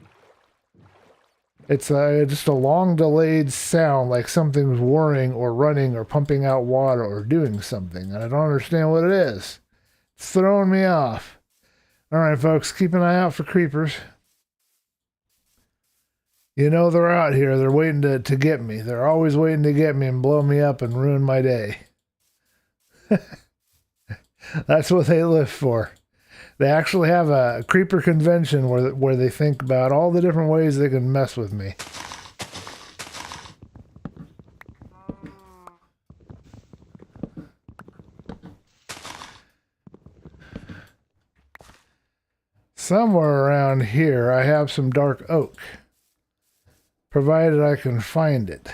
It's just a long delayed sound, like something's whirring or running or pumping out water or doing something, and I don't understand what it is. It's throwing me off. All right, folks, keep an eye out for creepers. You know they're out here. They're waiting to get me. They're always waiting to get me and blow me up and ruin my day. That's what they live for. They actually have a creeper convention where they think about all the different ways they can mess with me. Somewhere around here I have some dark oak, provided I can find it.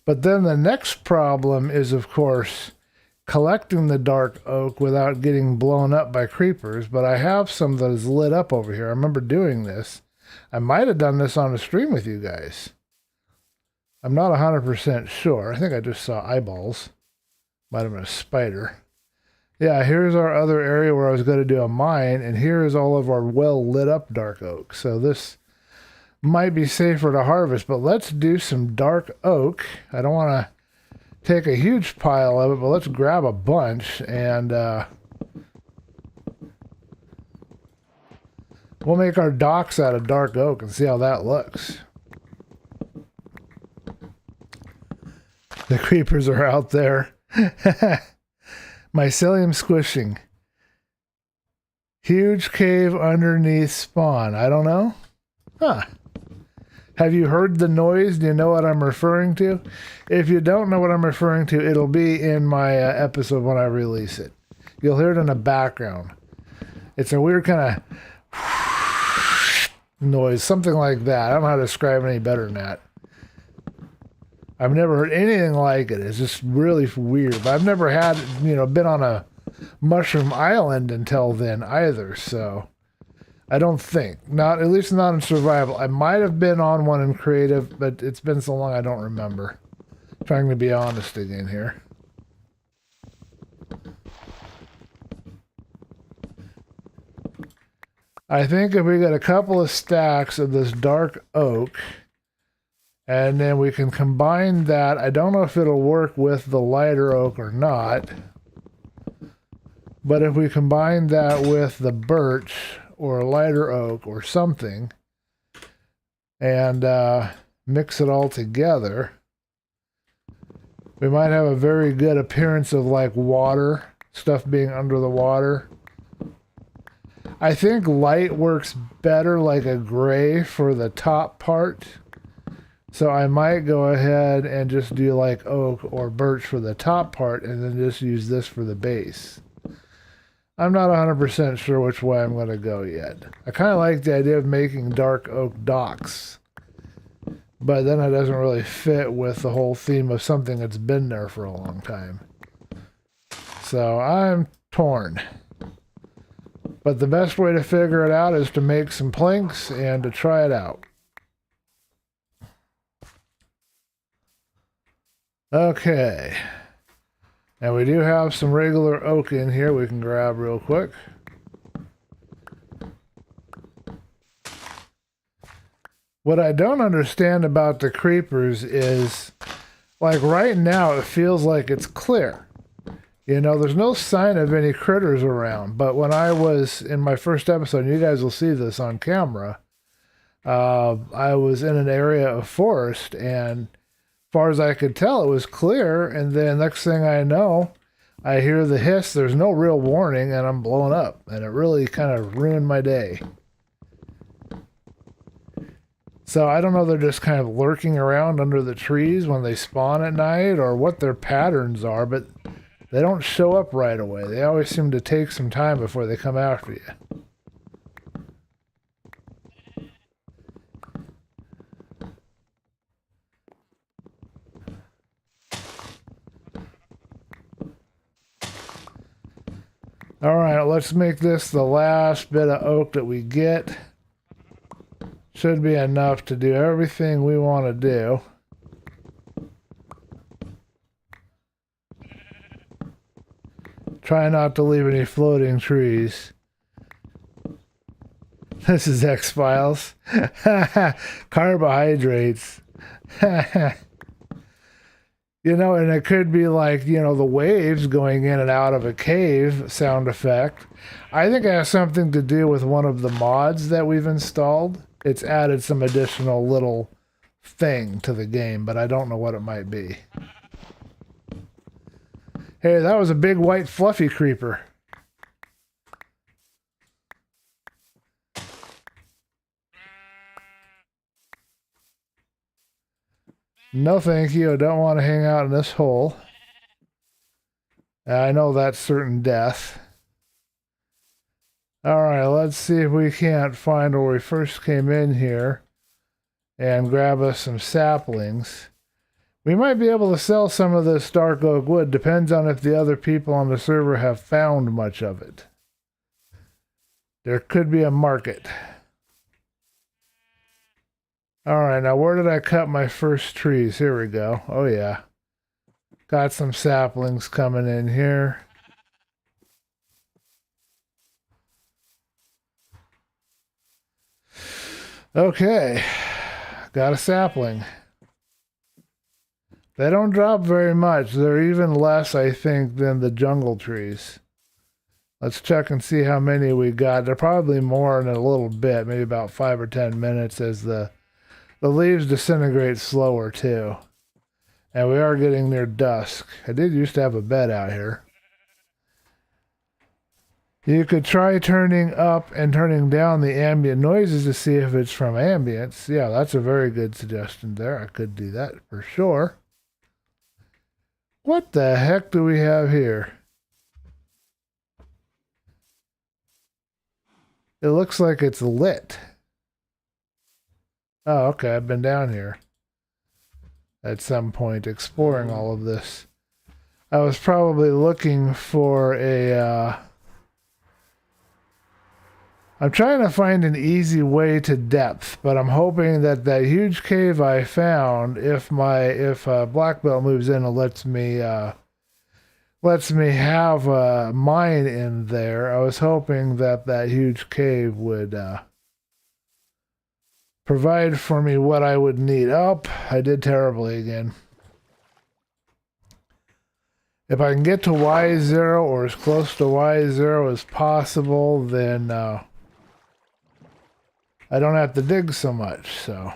But then the next problem is, of course, collecting the dark oak without getting blown up by creepers, but I have some that is lit up over here. I remember doing this. I might have done this on a stream with you guys. I'm not 100% sure. I think I just saw eyeballs. Might have been a spider. Yeah, here's our other area where I was going to do a mine, and here is all of our well lit up dark oak. So this might be safer to harvest, but let's do some dark oak. I don't want to take a huge pile of it, but let's grab a bunch, and we'll make our docks out of dark oak and see how that looks. The creepers are out there. Mycelium squishing. Huge cave underneath spawn. I don't know. Huh. Have you heard the noise? Do you know what I'm referring to? If you don't know what I'm referring to, it'll be in my episode when I release it. You'll hear it in the background. It's a weird kind of noise, something like that. I don't know how to describe it any better than that. I've never heard anything like it. It's just really weird. But I've never had, been on a mushroom island until then either, so... I don't think. At least not in survival. I might have been on one in creative, but it's been so long I don't remember. Trying to be honest again here. I think if we get a couple of stacks of this dark oak, and then we can combine that. I don't know if it'll work with the lighter oak or not. But if we combine that with the birch or lighter oak or something and mix it all together, we might have a very good appearance of like water, stuff being under the water. I think light works better like a gray for the top part. So I might go ahead and just do like oak or birch for the top part and then just use this for the base. I'm not 100% sure which way I'm going to go yet. I kind of like the idea of making dark oak docks. But then it doesn't really fit with the whole theme of something that's been there for a long time. So I'm torn. But the best way to figure it out is to make some planks and to try it out. Okay. And we do have some regular oak in here we can grab real quick. What I don't understand about the creepers is, like right now it feels like it's clear. You know, there's no sign of any critters around. But when I was in my first episode, and you guys will see this on camera, I was in an area of forest, and far as I could tell, it was clear, and then next thing I know, I hear the hiss, there's no real warning, and I'm blown up, and it really kind of ruined my day. So I don't know, they're just kind of lurking around under the trees when they spawn at night, or what their patterns are, but they don't show up right away. They always seem to take some time before they come after you. All right, let's make this the last bit of oak that we get. Should be enough to do everything we want to do. Try not to leave any floating trees. This is X-Files. Carbohydrates. You know, and it could be like, you know, the waves going in and out of a cave sound effect. I think it has something to do with one of the mods that we've installed. It's added some additional little thing to the game, but I don't know what it might be. Hey, that was a big white fluffy creeper. No thank you, I don't want to hang out in this hole. I know that's certain death. Alright, let's see if we can't find where we first came in here and grab us some saplings. We might be able to sell some of this dark oak wood, depends on if the other people on the server have found much of it. There could be a market. Alright, now where did I cut my first trees? Here we go. Oh yeah. Got some saplings coming in here. Okay. Got a sapling. They don't drop very much. They're even less, I think, than the jungle trees. Let's check and see how many we got. They're probably more in a little bit, maybe about 5 or 10 minutes as the leaves disintegrate slower too. And we are getting near dusk. I did used to have a bed out here. You could try turning up and turning down the ambient noises to see if it's from ambience. Yeah, that's a very good suggestion there. I could do that for sure. What the heck do we have here? It looks like it's lit. Oh, okay, I've been down here at some point exploring all of this. I was probably looking for a... I'm trying to find an easy way to depth, but I'm hoping that that huge cave I found, if Black Belt moves in and lets me have a mine in there, I was hoping that that huge cave would provide for me what I would need. Oh, I did terribly again. If I can get to Y0 or as close to Y0 as possible, then I don't have to dig so much. So,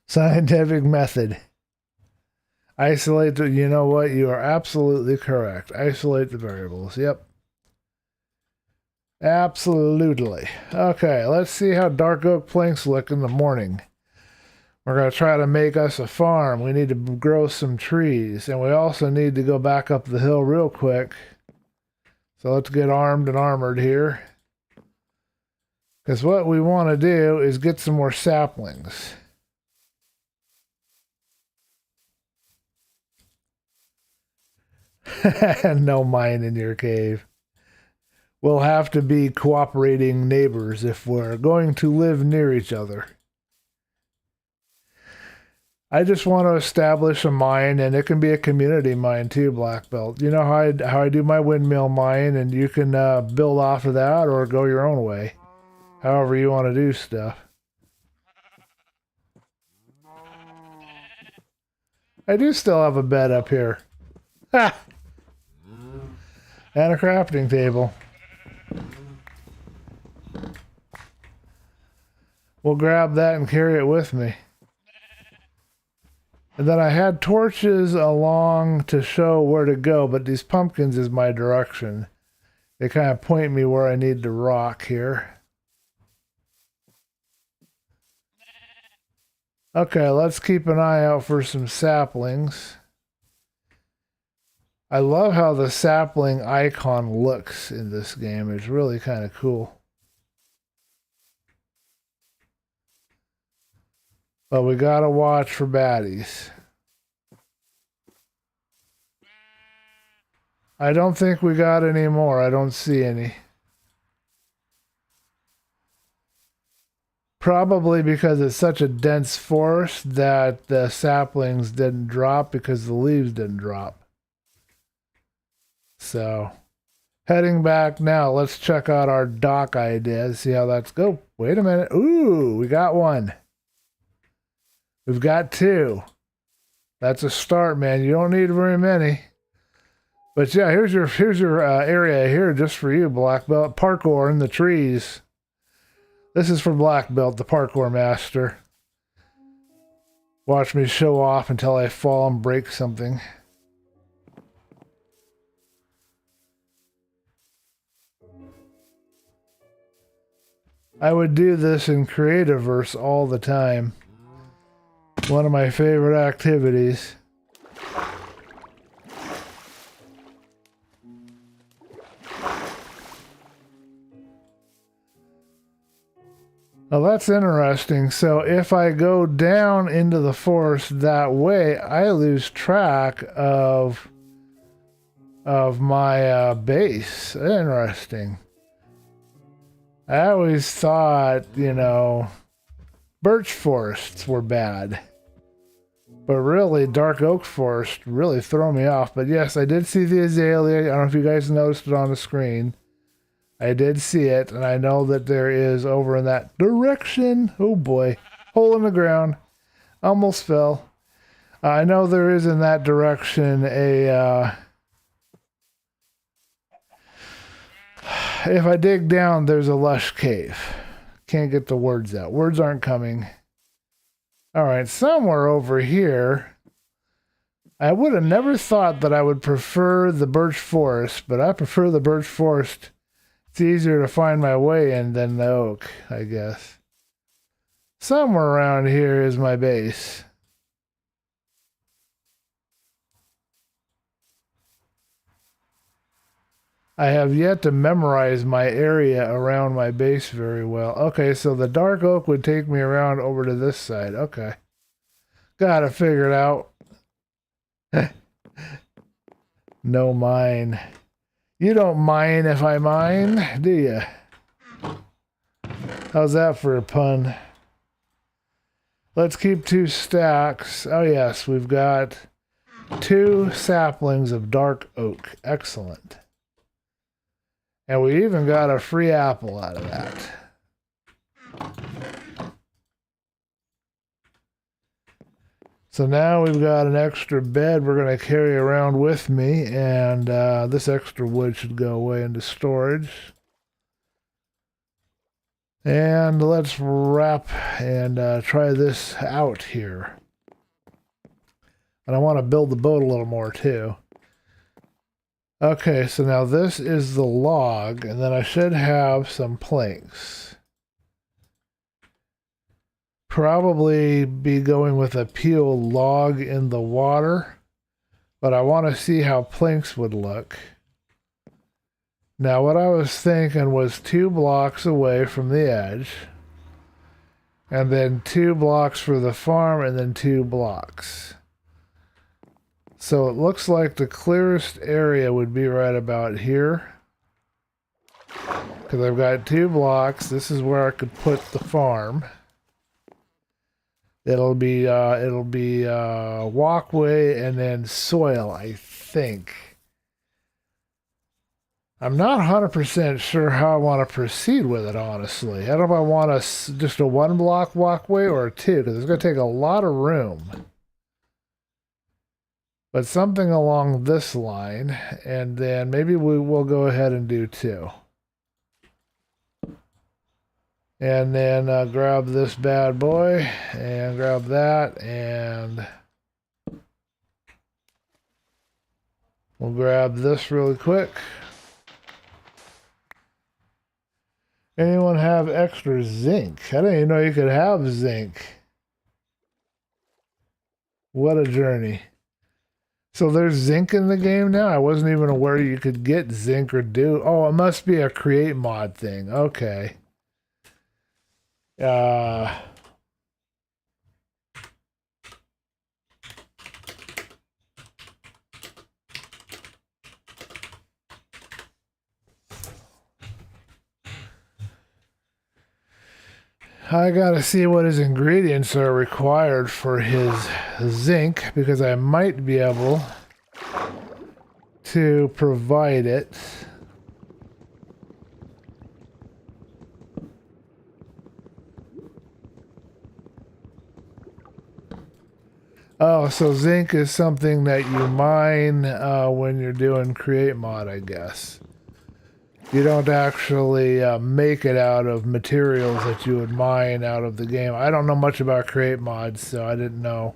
scientific method. Isolate the, you know what? You are absolutely correct. Isolate the variables. Yep. Absolutely. Okay, let's see how dark oak planks look in the morning. We're going to try to make us a farm. We need to grow some trees. And we also need to go back up the hill real quick. So let's get armed and armored here. Because what we want to do is get some more saplings. No mine in your cave. We'll have to be cooperating neighbors if we're going to live near each other. I just want to establish a mine, and it can be a community mine too, Black Belt. You know how I do my windmill mine, and you can build off of that or go your own way. However you want to do stuff. I do still have a bed up here. Ha! And a crafting table. We'll grab that and carry it with me. And then I had torches along to show where to go, but these pumpkins is my direction. They kind of point me where I need to rock here. Okay, let's keep an eye out for some saplings. I love how the sapling icon looks in this game. It's really kind of cool. But we gotta watch for baddies. I don't think we got any more. I don't see any. Probably because it's such a dense forest that the saplings didn't drop because the leaves didn't drop. So, heading back now, let's check out our dock ideas, see how that's go. Wait a minute. Ooh, we got one. We've got two. That's a start, man. You don't need very many. But yeah, here's your area here just for you, Black Belt. Parkour in the trees. This is for Black Belt, the parkour master. Watch me show off until I fall and break something. I would do this in Creativeverse all the time. One of my favorite activities. Well, that's interesting. So if I go down into the forest that way, I lose track of my base. Interesting. I always thought, you know, birch forests were bad. But really, dark oak forest really throw me off. But yes, I did see the azalea. I don't know if you guys noticed it on the screen. I did see it, and I know that there is over in that direction. Oh boy, hole in the ground. Almost fell. I know there is in that direction a... if I dig down, there's a lush cave. Can't get the words out. Words aren't coming. All right, somewhere over here. I would have never thought that I would prefer the birch forest, but I prefer the birch forest. It's easier to find my way in than the oak, I guess. Somewhere around here is my base. I have yet to memorize my area around my base very well. Okay, so the dark oak would take me around over to this side. Okay. Got it figured out. No mine. You don't mine if I mine, do you? How's that for a pun? Let's keep 2 stacks. Oh yes, we've got 2 saplings of dark oak. Excellent. And we even got a free apple out of that. So now we've got an extra bed we're going to carry around with me, and this extra wood should go away into storage. And let's wrap and try this out here. And I want to build the boat a little more too. Okay, so now this is the log, and then I should have some planks. Probably be going with a peel log in the water, but I want to see how planks would look. Now what I was thinking was 2 blocks away from the edge, and then 2 blocks for the farm, and then 2 blocks. So it looks like the clearest area would be right about here, because I've got 2 blocks. This is where I could put the farm. It'll be walkway and then soil, I think. I'm not 100% sure how I want to proceed with it, honestly. I don't know if I want just a 1 block walkway or a 2, because it's going to take a lot of room. But something along this line, and then maybe we will go ahead and do 2. And then grab this bad boy, and grab that, and we'll grab this really quick. Anyone have extra zinc? I didn't even know you could have zinc. What a journey. So there's zinc in the game now? I wasn't even aware you could get zinc or do. Oh, it must be a create mod thing. Okay. I gotta see what his ingredients are required for his zinc, because I might be able to provide it. Oh, so zinc is something that you mine when you're doing create mod, I guess. You don't actually make it out of materials that you would mine out of the game. I don't know much about create mods, so I didn't know.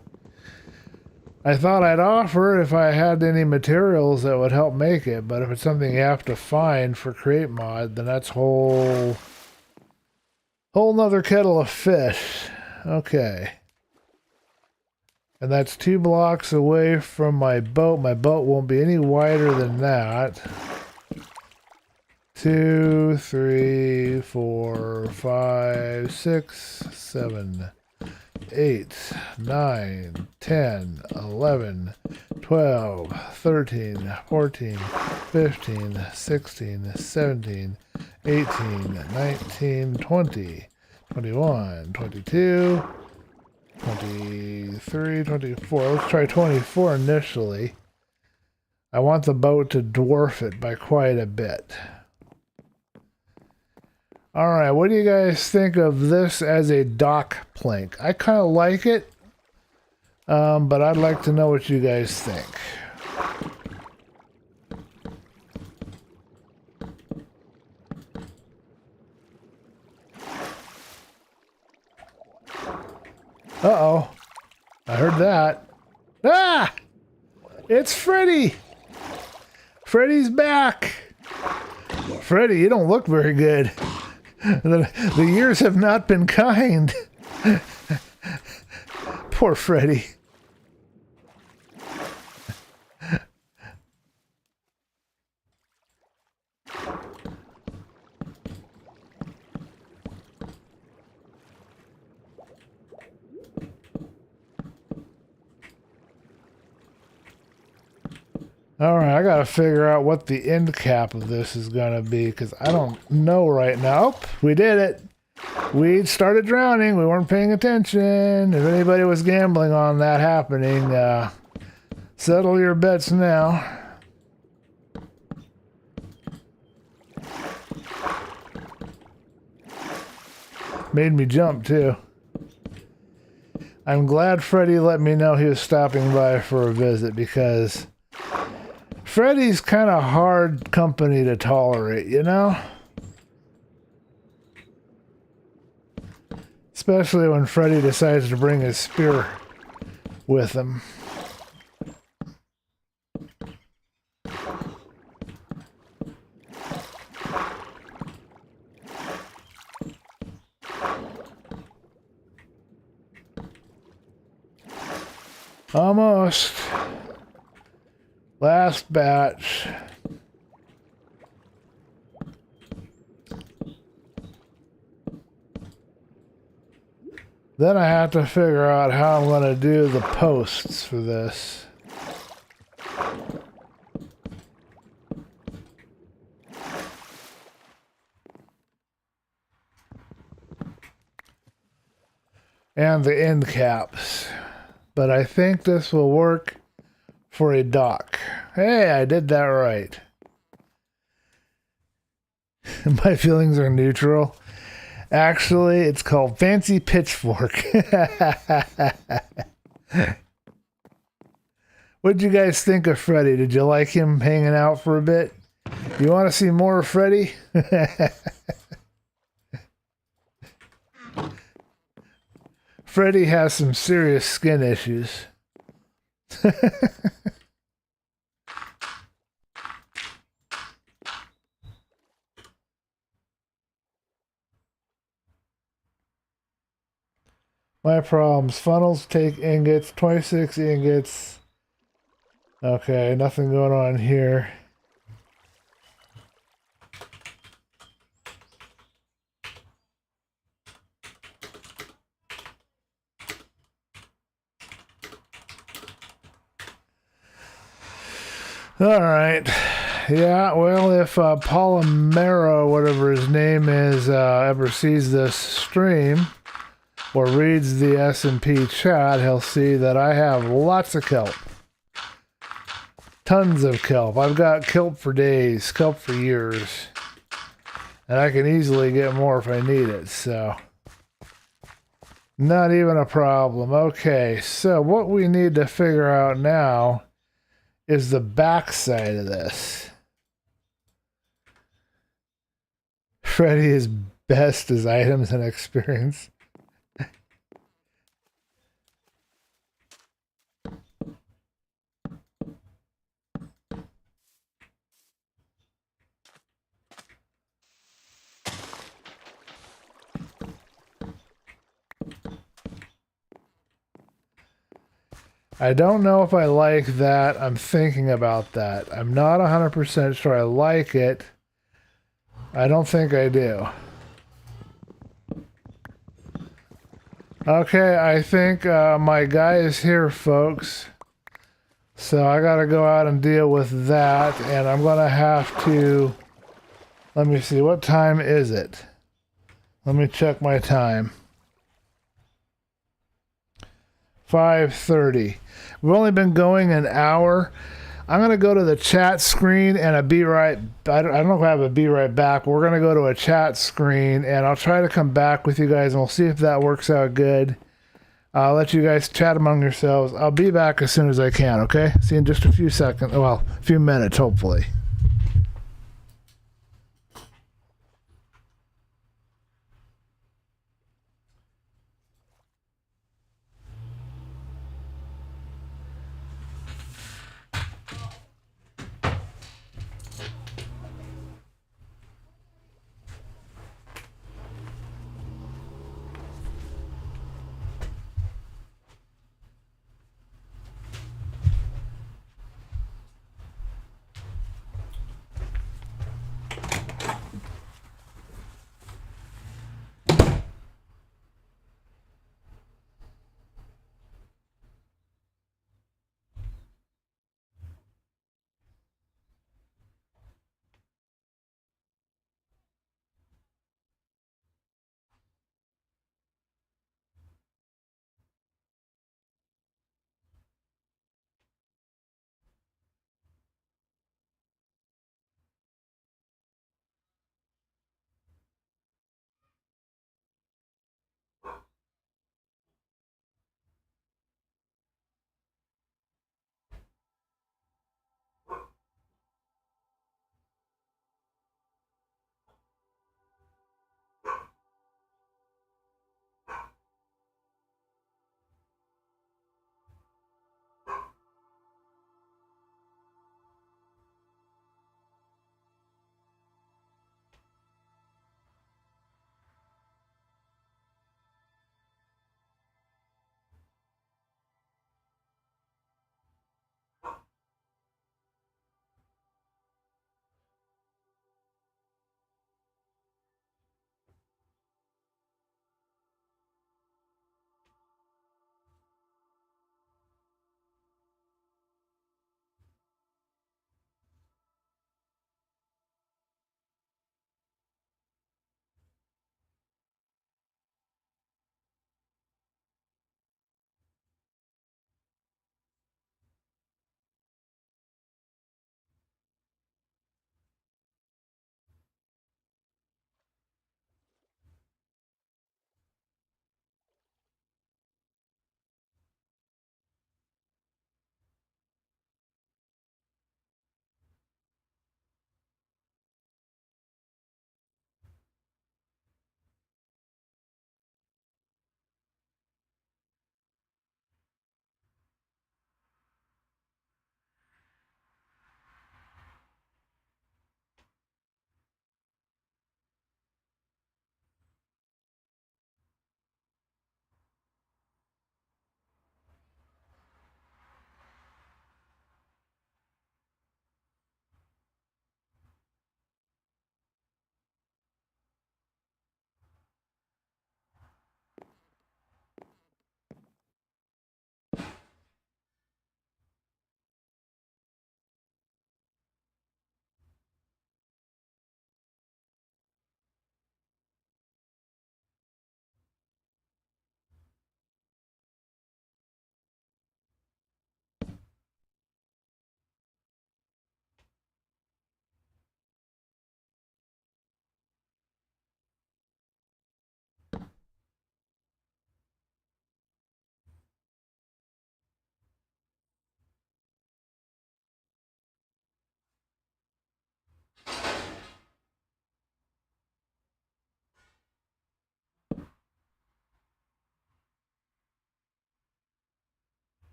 I thought I'd offer if I had any materials that would help make it, but if it's something you have to find for create mod, then that's whole nother kettle of fish. Okay. And that's 2 blocks away from my boat. My boat won't be any wider than that. 2, 3, 4, 5, 6, 7, 8, 9, 10, 11, 12, 13, 14, 15, 16, 17, 18, 19, 20, 21, 22, 23, 24. Let's try 24 initially. I want the boat to dwarf it by quite a bit. All right, what do you guys think of this as a dock plank? I kind of like it, but I'd like to know what you guys think. Uh-oh. I heard that. Ah! It's Freddy! Freddy's back! Freddy, you don't look very good. The years have not been kind. Poor Freddy. Alright, I gotta figure out what the end cap of this is gonna be, because I don't know right now. Oh, we did it! We started drowning, we weren't paying attention. If anybody was gambling on that happening, settle your bets now. Made me jump, too. I'm glad Freddie let me know he was stopping by for a visit, because Freddie's kind of hard company to tolerate, you know? Especially when Freddie decides to bring his spear with him. Almost. Last batch. Then I have to figure out how I'm going to do the posts for this. And the end caps. But I think this will work for a dock. Hey, I did that right. My feelings are neutral. Actually, it's called Fancy Pitchfork. What'd you guys think of Freddie? Did you like him hanging out for a bit? You want to see more of Freddie? Freddie has some serious skin issues. My problems. Funnels take ingots, 26 ingots. Okay, nothing going on here. All right. Yeah, well, if Palomero, whatever his name is, ever sees this stream or reads the SMP chat, he'll see that I have lots of kelp. Tons of kelp. I've got kelp for days, kelp for years. And I can easily get more if I need it, so not even a problem. Okay, so what we need to figure out now is the back side of this. Freddie is best as items and experience. I don't know if I like that. I'm thinking about that. I'm not 100% sure I like it. I don't think I do. Okay, I think my guy is here, folks. So I gotta go out and deal with that, and I'm gonna have to... Let me see, what time is it? Let me check my time. 5:30. We've only been going an hour. I'm going to go to the chat screen and I don't know if I have a be right back. We're going to go to a chat screen and I'll try to come back with you guys and we'll see if that works out good. I'll let you guys chat among yourselves. I'll be back as soon as I can, okay? See you in just a few seconds. Well, a few minutes, hopefully.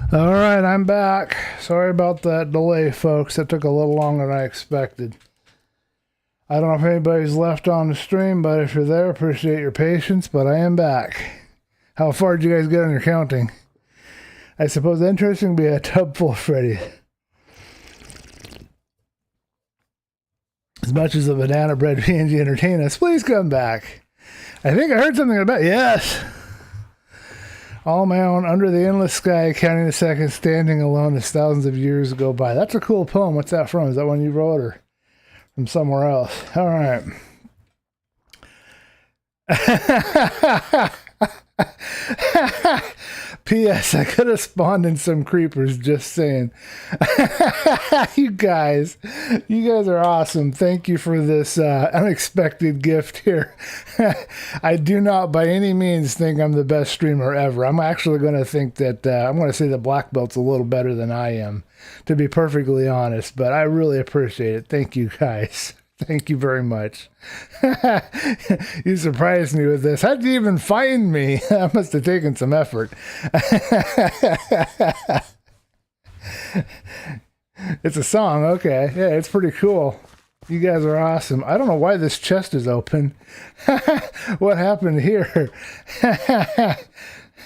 All right, I'm back. Sorry about that delay, folks. That took a little longer than I expected. I don't know if anybody's left on the stream, but if you're there, appreciate your patience, but I am back. How far did you guys get on your counting? I suppose the interesting would be a tub full of Freddy. As much as the banana bread PNG entertain us, please come back. I think I heard something about, yes. All my own, under the endless sky, counting the seconds, standing alone as thousands of years go by. That's a cool poem. What's that from? Is that one you wrote or from somewhere else? All right. P.S. I could have spawned in some creepers, just saying. You guys are awesome. Thank you for this unexpected gift here. I do not by any means think I'm the best streamer ever. I'm actually going to think that I'm going to say the black belt's a little better than I am, to be perfectly honest, but I really appreciate it. Thank you guys. Thank you very much. You surprised me with this. How'd you even find me? I must have taken some effort. It's a song. Okay. Yeah, it's pretty cool. You guys are awesome. I don't know why this chest is open. What happened here?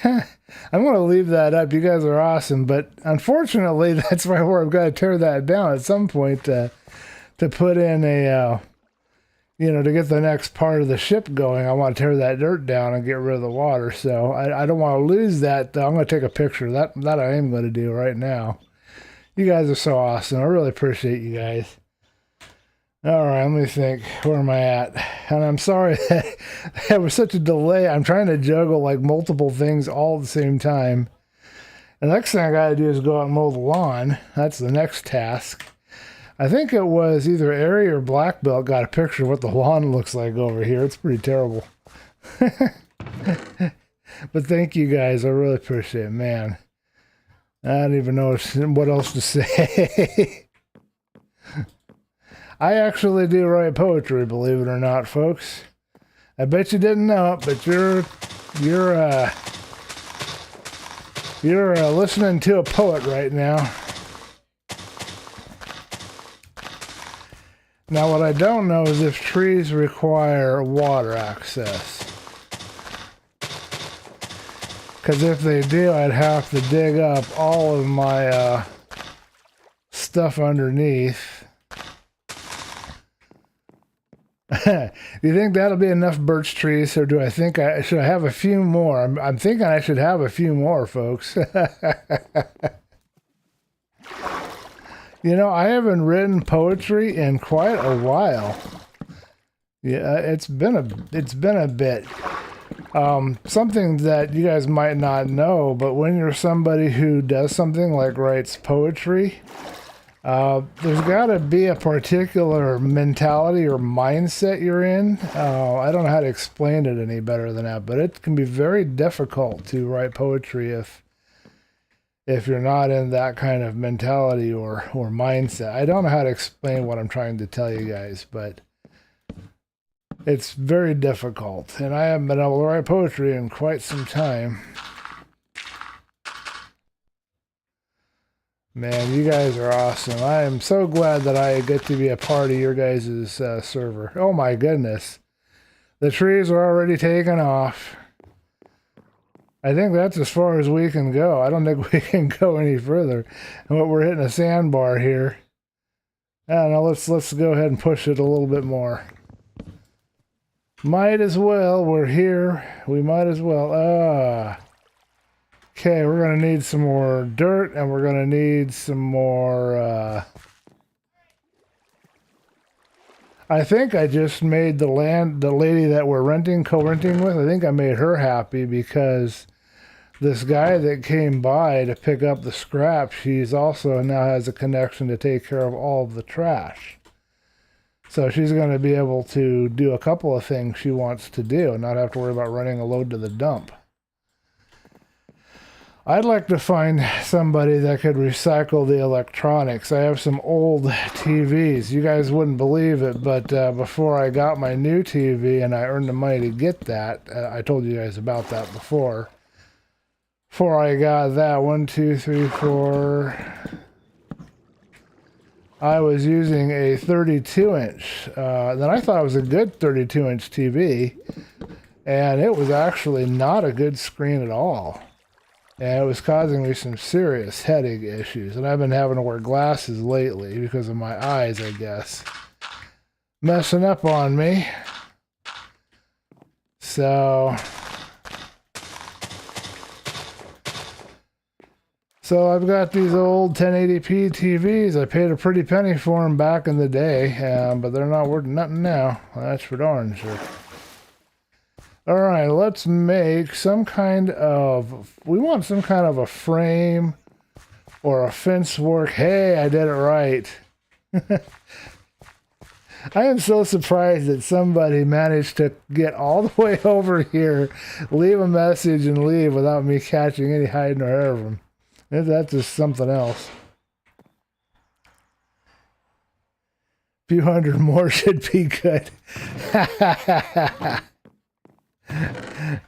I'm going to leave that up. You guys are awesome. But unfortunately, that's right where I've got to tear that down at some point to put in a, to get the next part of the ship going. I want to tear that dirt down and get rid of the water. So I don't want to lose that. I'm going to take a picture. That I am going to do right now. You guys are so awesome. I really appreciate you guys. All right, let me think. Where am I at? And I'm sorry that there was such a delay. I'm trying to juggle like multiple things all at the same time. The next thing I got to do is go out and mow the lawn. That's the next task. I think it was either Ari or Black Belt got a picture of what the lawn looks like over here. It's pretty terrible. But thank you guys. I really appreciate it, man. I don't even know what else to say. I actually do write poetry, believe it or not, folks. I bet you didn't know it, but you're listening to a poet right now. Now, what I don't know is if trees require water access. Because if they do, I'd have to dig up all of my stuff underneath. Do you think that'll be enough birch trees, or do I think should I have a few more? I'm thinking I should have a few more, folks. I haven't written poetry in quite a while. Yeah, it's been a bit. Something that you guys might not know, but when you're somebody who does something like writes poetry, there's got to be a particular mentality or mindset you're in. I don't know how to explain it any better than that, but it can be very difficult to write poetry if you're not in that kind of mentality or mindset. I don't know how to explain what I'm trying to tell you guys, but it's very difficult. And I haven't been able to write poetry in quite some time. Man, you guys are awesome. I am so glad that I get to be a part of your guys' server. Oh my goodness. The trees are already taken off. I think that's as far as we can go. I don't think we can go any further. And we're hitting a sandbar here. I don't know, let's go ahead and push it a little bit more. Might as well. We're here. We might as well. Okay, we're going to need some more dirt, and we're going to need some more... I think I just made the lady that we're co-renting with, I think I made her happy because this guy that came by to pick up the scrap, she's also now has a connection to take care of all of the trash. So she's going to be able to do a couple of things she wants to do and not have to worry about running a load to the dump. I'd like to find somebody that could recycle the electronics. I have some old TVs. You guys wouldn't believe it, but before I got my new TV and I earned the money to get that, I told you guys about that before. before I got that, 1, 2, 3, 4, I was using a 32-inch. Then I thought it was a good 32-inch TV, and it was actually not a good screen at all. And it was causing me some serious headache issues. And I've been having to wear glasses lately because of my eyes, I guess. Messing up on me. So I've got these old 1080p TVs. I paid a pretty penny for them back in the day, but they're not worth nothing now. That's for darn sure. All right, let's make some kind of, we want some kind of a frame or a fence work. Hey, I did it right. I am so surprised that somebody managed to get all the way over here, leave a message, and leave without me catching any hide nor hair of them. That's just something else. A few hundred more should be good.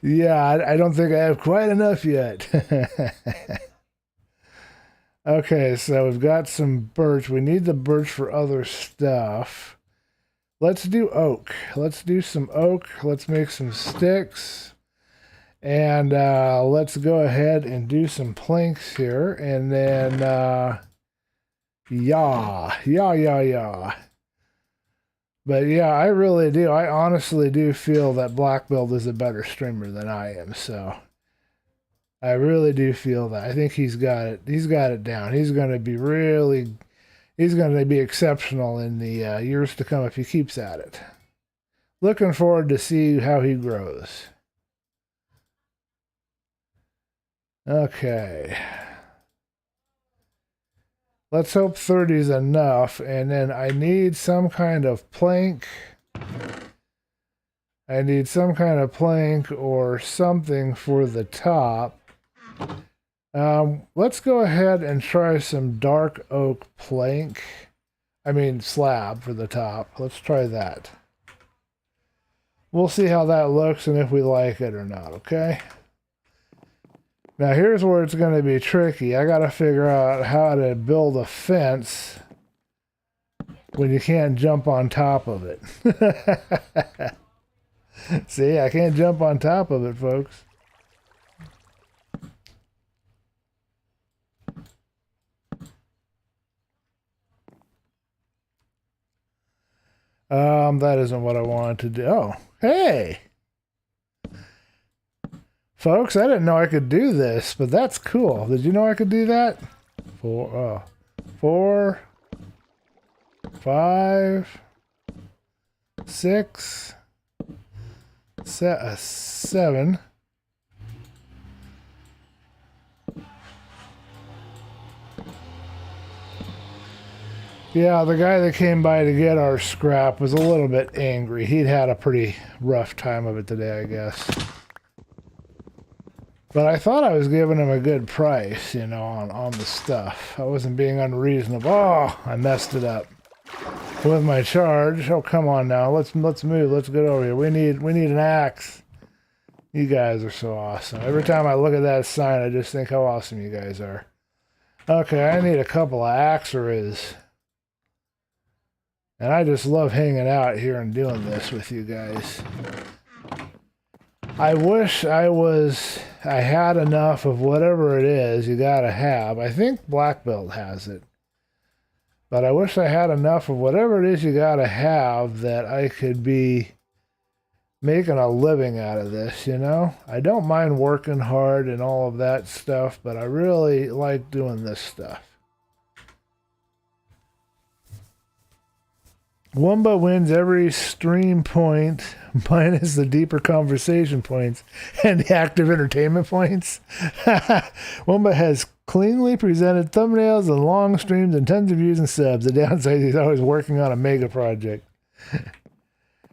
Yeah, I don't think I have quite enough yet. Okay, so we've got some birch. We need the birch for other stuff. Let's do oak. Let's do some oak. Let's make some sticks. And let's go ahead and do some planks here. And then, yeah. But yeah, I really do. I honestly do feel that Black Belt is a better streamer than I am. So I really do feel that. I think he's got it. He's got it down. He's going to be really, he's going to be exceptional in the years to come if he keeps at it. Looking forward to see how he grows. Okay. Let's hope 30 is enough. And then I need some kind of plank. I need some kind of plank or something for the top. Let's go ahead and try some dark oak plank. I mean slab for the top. Let's try that. We'll see how that looks and if we like it or not, okay? Now here's where it's going to be tricky. I got to figure out how to build a fence when you can't jump on top of it. See, I can't jump on top of it, folks. That isn't what I wanted to do. Oh, hey! Folks, I didn't know I could do this, but that's cool. Did you know I could do that? 4, 5, 6, 7. Yeah, the guy that came by to get our scrap was a little bit angry. He'd had a pretty rough time of it today, I guess. But I thought I was giving him a good price, you know, on the stuff. I wasn't being unreasonable. Oh, I messed it up with my charge. Oh, come on now. Let's move. Let's get over here. We need an axe. You guys are so awesome. Every time I look at that sign, I just think how awesome you guys are. Okay, I need a couple of axeries. And I just love hanging out here and doing this with you guys. I wish I had enough of whatever it is you gotta have. I think Black Belt has it. But I wish I had enough of whatever it is you gotta have that I could be making a living out of this, you know? I don't mind working hard and all of that stuff, but I really like doing this stuff. Wumba wins every stream point, minus the deeper conversation points and the active entertainment points. Wumba has cleanly presented thumbnails and long streams and tons of views and subs. The downside is he's always working on a mega project.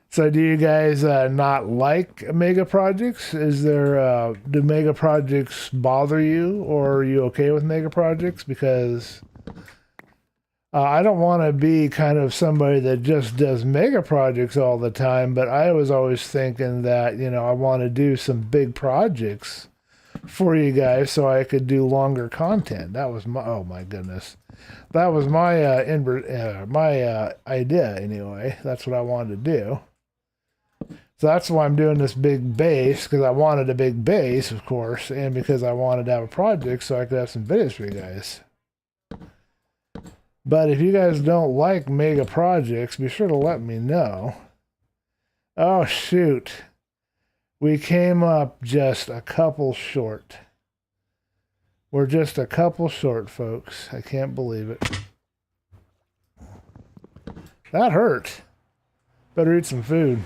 So do you guys not like mega projects? Is there, do mega projects bother you, or are you okay with mega projects? Because I don't want to be kind of somebody that just does mega projects all the time, but I was always thinking that, you know, I want to do some big projects for you guys so I could do longer content. That was my, oh my goodness. That was my idea anyway. That's what I wanted to do. So that's why I'm doing this big base, because I wanted a big base, of course, and because I wanted to have a project so I could have some videos for you guys. But if you guys don't like mega projects, be sure to let me know. Oh, shoot. We came up just a couple short. We're just a couple short, folks. I can't believe it. That hurt. Better eat some food.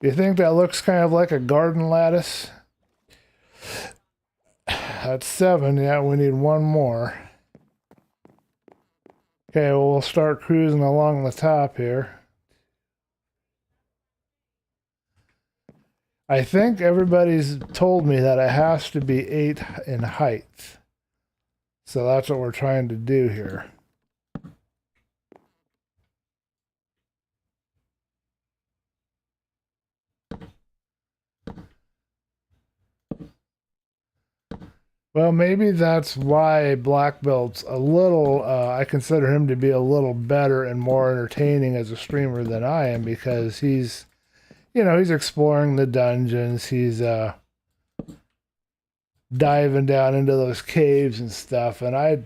You think that looks kind of like a garden lattice? That's 7. Yeah, we need one more. Okay, well, we'll start cruising along the top here. I think everybody's told me that it has to be 8 in height. So that's what we're trying to do here. Well, maybe that's why Black Belt's a little, I consider him to be a little better and more entertaining as a streamer than I am, because he's, you know, he's exploring the dungeons, he's diving down into those caves and stuff, and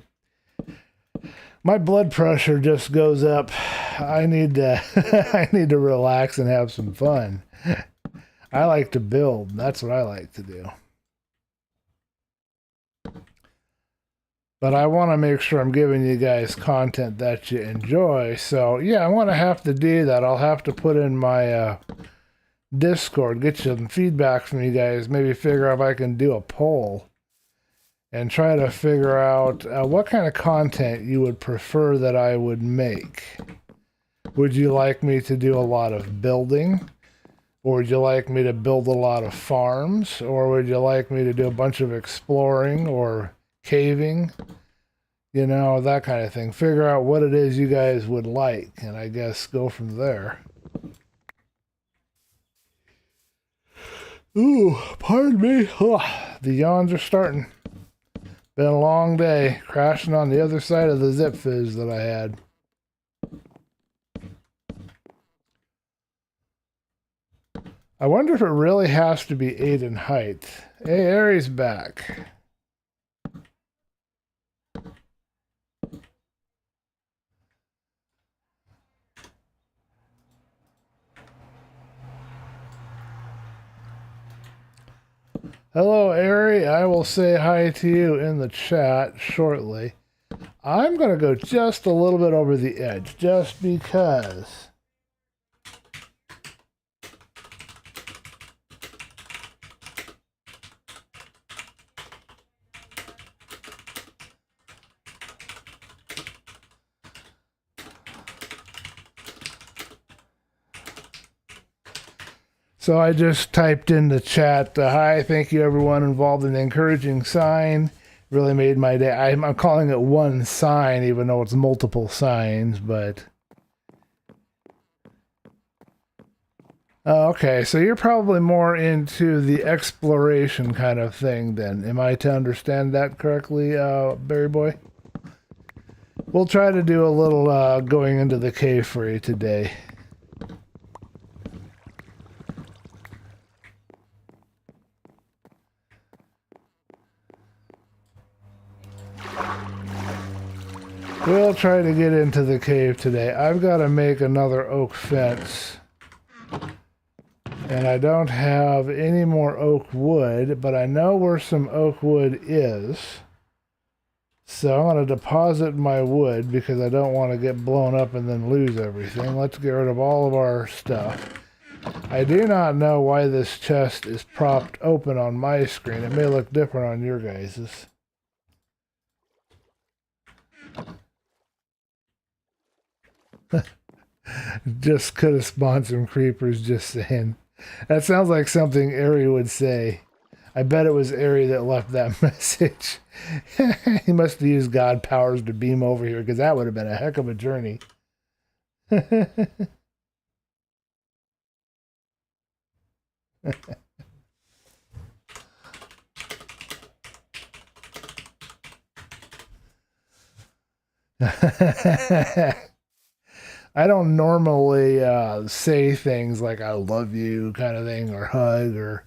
my blood pressure just goes up. I need to, I need to relax and have some fun. I like to build. That's what I like to do. But I want to make sure I'm giving you guys content that you enjoy. So, yeah, I'm going to have to do that. I'll have to put in my Discord, get some feedback from you guys, maybe figure out if I can do a poll and try to figure out what kind of content you would prefer that I would make. Would you like me to do a lot of building? Or would you like me to build a lot of farms? Or would you like me to do a bunch of exploring or caving, you know, that kind of thing. Figure out what it is you guys would like, and I guess go from there. Ooh, pardon me. Oh, the yawns are starting. Been a long day, crashing on the other side of the zip fizz that I had. I wonder if it really has to be 8 in height. Hey, Aries back. Hello, Ari. I will say hi to you in the chat shortly. I'm going to go just a little bit over the edge, just because. So I just typed in the chat, hi, thank you everyone involved in the encouraging sign. Really made my day. I'm calling it one sign, even though it's multiple signs, but... Okay, so you're probably more into the exploration kind of thing then. Am I to understand that correctly, Barry Boy? We'll try to do a little going into the cave for you today. We'll try to get into the cave today. I've got to make another oak fence. And I don't have any more oak wood, but I know where some oak wood is. So I'm going to deposit my wood because I don't want to get blown up and then lose everything. Let's get rid of all of our stuff. I do not know why this chest is propped open on my screen. It may look different on your guys's. Just could have spawned some creepers, just saying. That sounds like something Ari would say. I bet it was Ari that left that message. He must have used God powers to beam over here, because that would have been a heck of a journey. I don't normally say things like I love you kind of thing or hug or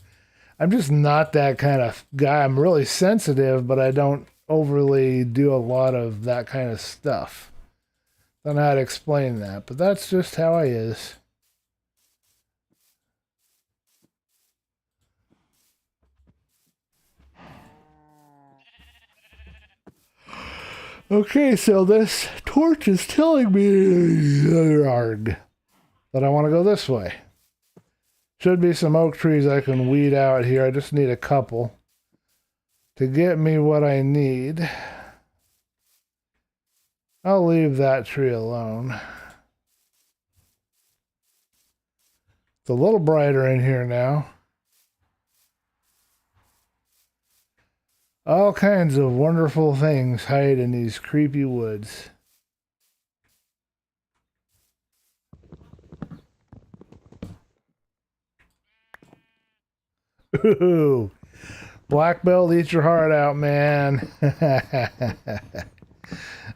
I'm just not that kind of guy. I'm really sensitive, but I don't overly do a lot of that kind of stuff. Don't know how to explain that, but that's just how I is. Okay, so this torch is telling me arg, that I want to go this way. Should be some oak trees I can weed out here. I just need a couple to get me what I need. I'll leave that tree alone. It's a little brighter in here now. All kinds of wonderful things hide in these creepy woods. Ooh, black belt, eat your heart out, man.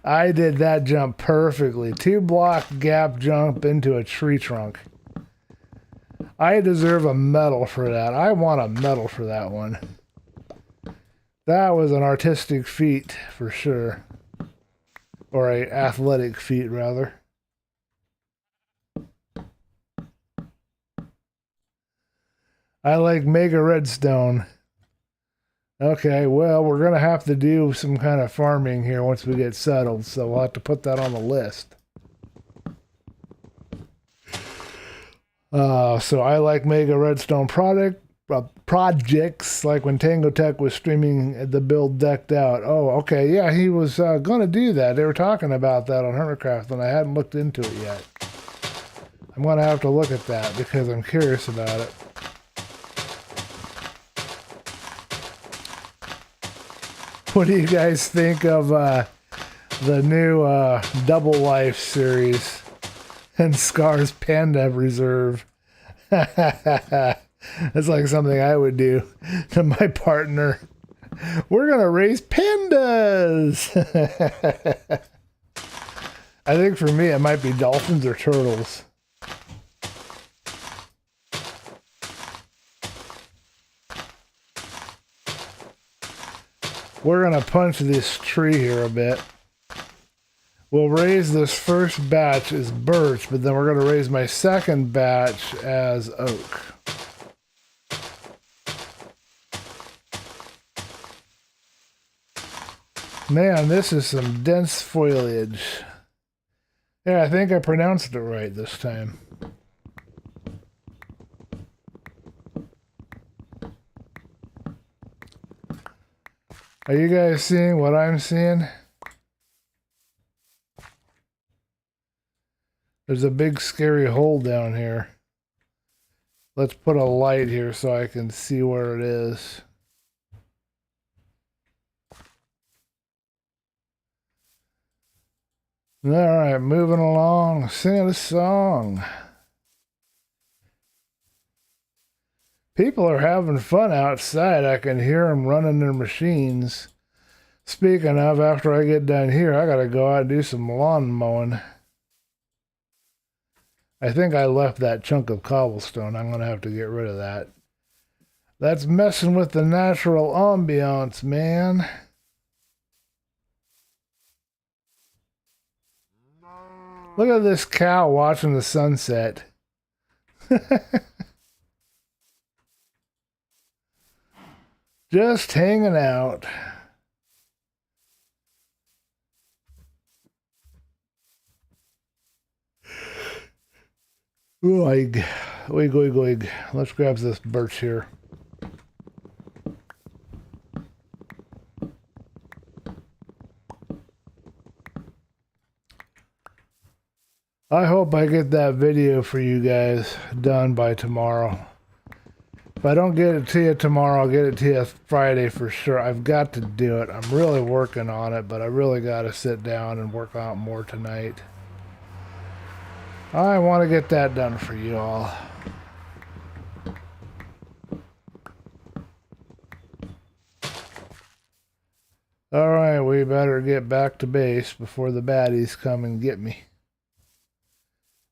I did that jump perfectly. 2-block gap jump into a tree trunk. I deserve a medal for that. I want a medal for that one. That was an artistic feat for sure. Or a athletic feat, rather. I like mega redstone. Okay, well, we're going to have to do some kind of farming here once we get settled, so we'll have to put that on the list. So I like mega redstone projects, like when Tango Tech was streaming the build decked out. Oh, okay, yeah, he was going to do that. They were talking about that on Hermitcraft, and I hadn't looked into it yet. I'm going to have to look at that because I'm curious about it. What do you guys think of the new Double Life series and Scar's Panda Reserve? That's like something I would do to my partner. We're going to raise pandas. I think for me it might be dolphins or turtles. We're going to punch this tree here a bit. We'll raise this first batch as birch, but then we're going to raise my second batch as oak. Man, this is some dense foliage. Yeah, I think I pronounced it right this time. Are you guys seeing what I'm seeing? There's a big scary hole down here. Let's put a light here so I can see where it is. Alright, moving along, singing a song. People are having fun outside. I can hear them running their machines. Speaking of, after I get done here, I gotta go out and do some lawn mowing. I think I left that chunk of cobblestone. I'm gonna have to get rid of that. That's messing with the natural ambiance, man. Look at this cow watching the sunset. Just hanging out. Oig, oig, oig, oig. Let's grab this birch here. I hope I get that video for you guys done by tomorrow. If I don't get it to you tomorrow, I'll get it to you Friday for sure. I've got to do it. I'm really working on it, but I really got to sit down and work out more tonight. I want to get that done for you all. Alright, we better get back to base before the baddies come and get me.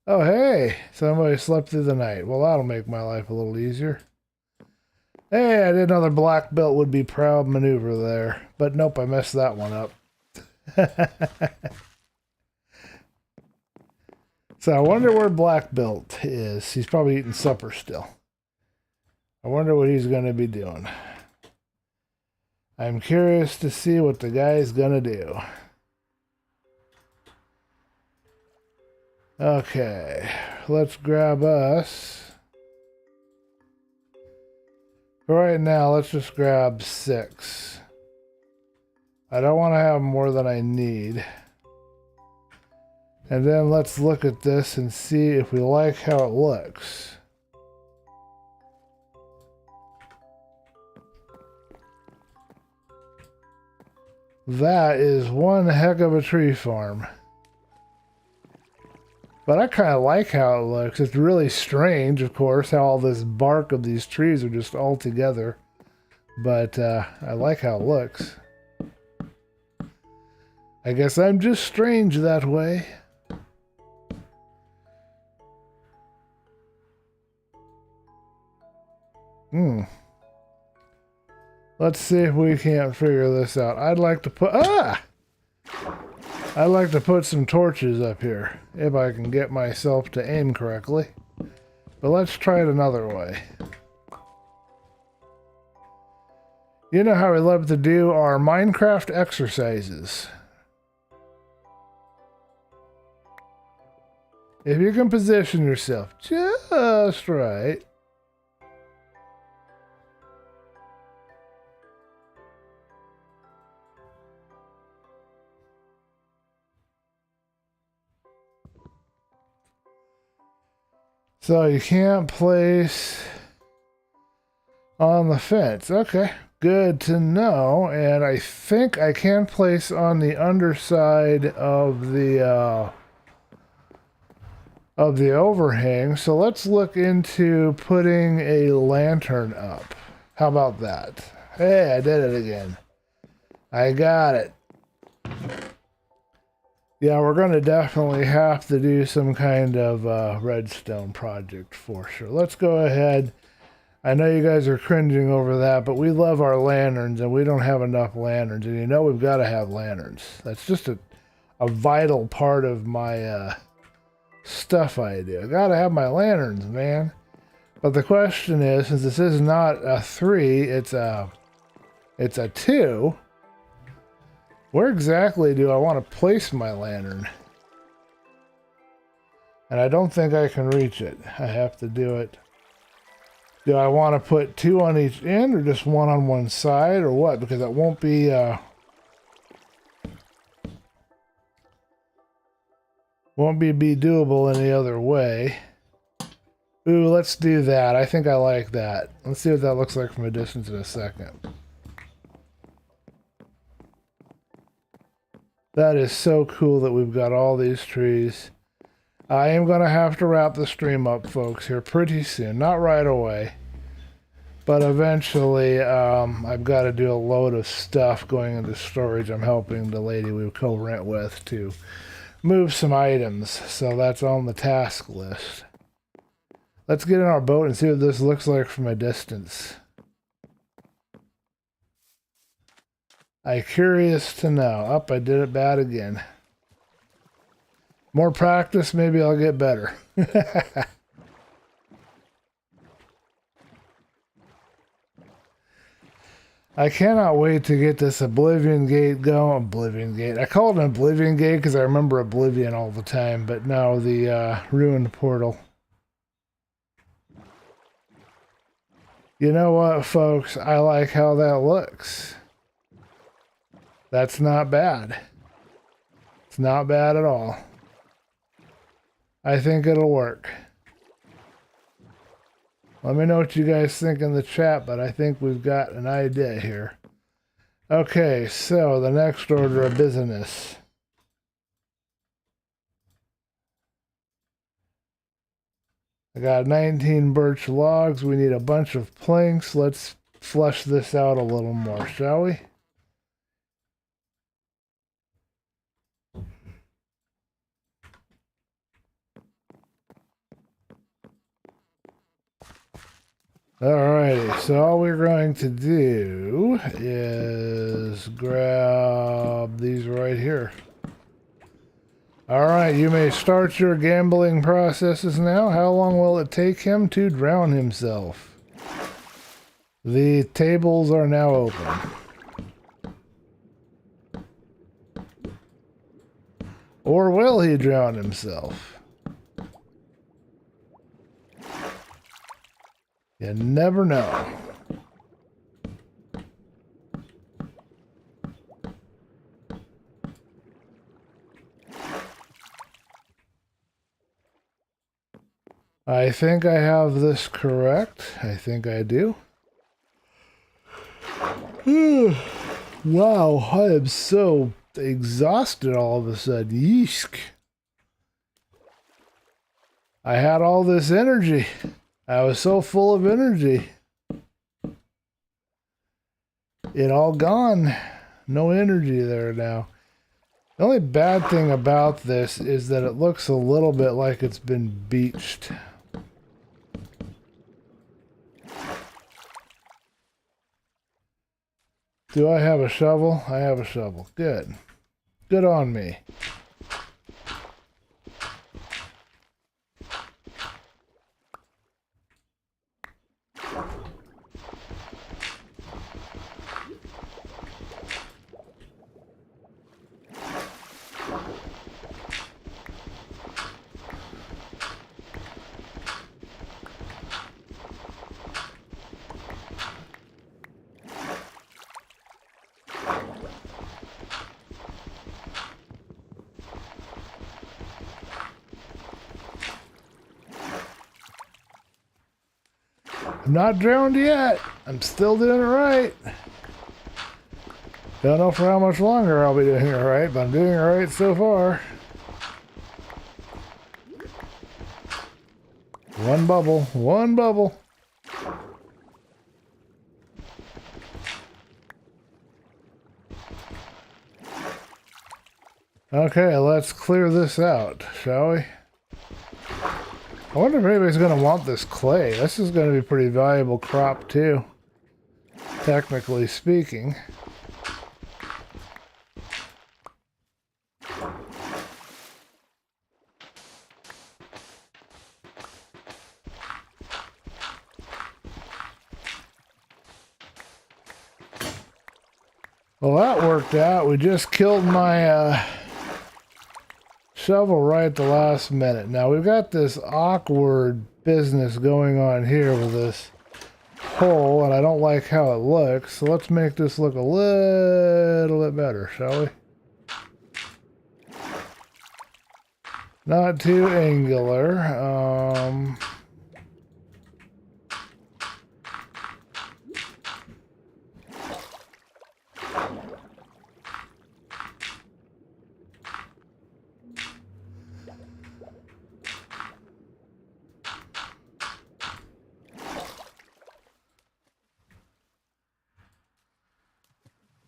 Oh, hey! Somebody slept through the night. Well, that'll make my life a little easier. Hey, I didn't know the black belt would be proud maneuver there. But nope, I messed that one up. So I wonder where black belt is. He's probably eating supper still. I wonder what he's going to be doing. I'm curious to see what the guy's going to do. Okay, let's grab us. For right now, let's just grab 6. I don't want to have more than I need. And then let's look at this and see if we like how it looks. That is one heck of a tree farm. But I kind of like how it looks. It's really strange, of course, how all this bark of these trees are just all together. But I like how it looks. I guess I'm just strange that way. Let's see if we can't figure this out. I'd like to put... I'd like to put some torches up here, if I can get myself to aim correctly. But let's try it another way. You know how we love to do our Minecraft exercises. If you can position yourself just right. So you can't place on the fence. Okay, good to know. And I think I can place on the underside of the overhang. So let's look into putting a lantern up. How about that? Hey, I did it again. I got it. Yeah, we're going to definitely have to do some kind of redstone project for sure. Let's go ahead. I know you guys are cringing over that, but we love our lanterns, and we don't have enough lanterns. And you know we've got to have lanterns. That's just a vital part of my stuff I do. I got to have my lanterns, man. But the question is, since this is not a 3, it's a 2... Where exactly do I want to place my lantern? And I don't think I can reach it. I have to do it. Do I want to put 2 on each end or just 1 on one side or what? Because it won't be doable any other way. Ooh, let's do that. I think I like that. Let's see what that looks like from a distance in a second. That is so cool that we've got all these trees. I am going to have to wrap the stream up, folks, here pretty soon. Not right away. But eventually, I've got to do a load of stuff going into storage. I'm helping the lady we co-rent with to move some items. So that's on the task list. Let's get in our boat and see what this looks like from a distance. I'm curious to know. Oh, I did it bad again. More practice, maybe I'll get better. I cannot wait to get this Oblivion Gate going. Oblivion Gate. I call it an Oblivion Gate because I remember Oblivion all the time, but now the Ruined Portal. You know what, folks? I like how that looks. That's not bad. It's not bad at all. I think it'll work. Let me know what you guys think in the chat, but I think we've got an idea here. Okay, so the next order of business. I got 19 birch logs. We need a bunch of planks. Let's flesh this out a little more, shall we? Alrighty, so all we're going to do is grab these right here. Alright, you may start your gambling processes now. How long will it take him to drown himself? The tables are now open. Or will he drown himself? You never know. I think I have this correct. I think I do. Wow, I am so exhausted all of a sudden. Yeesk. I had all this energy. I was so full of energy. It all gone. No energy there now. The only bad thing about this is that it looks a little bit like it's been beached. Do I have a shovel? I have a shovel. Good. Good on me. I'm not drowned yet. I'm still doing it right. Don't know for how much longer I'll be doing it right, but I'm doing it right so far. One bubble. One bubble. Okay, let's clear this out, shall we? I wonder if anybody's going to want this clay. This is going to be pretty valuable crop too, technically speaking. Well, that worked out. We just killed my shovel right at the last minute. Now we've got this awkward business going on here with this hole, and I don't like how it looks. So let's make this look a little bit better, shall we? Not too angular.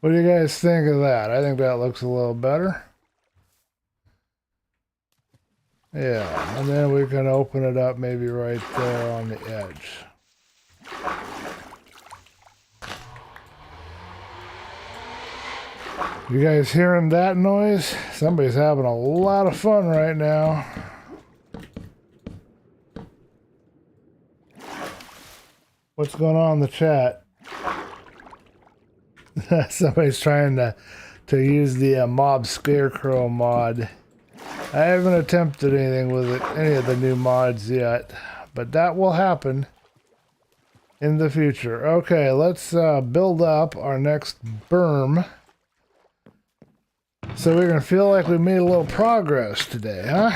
What do you guys think of that? I think that looks a little better. Yeah, and then we can open it up maybe right there on the edge. You guys hearing that noise? Somebody's having a lot of fun right now. What's going on in the chat? Somebody's trying to use the mob scarecrow mod. I haven't attempted anything with it, any of the new mods yet, but that will happen in the future. Okay, let's build up our next berm. So we're going to feel like we made a little progress today, huh?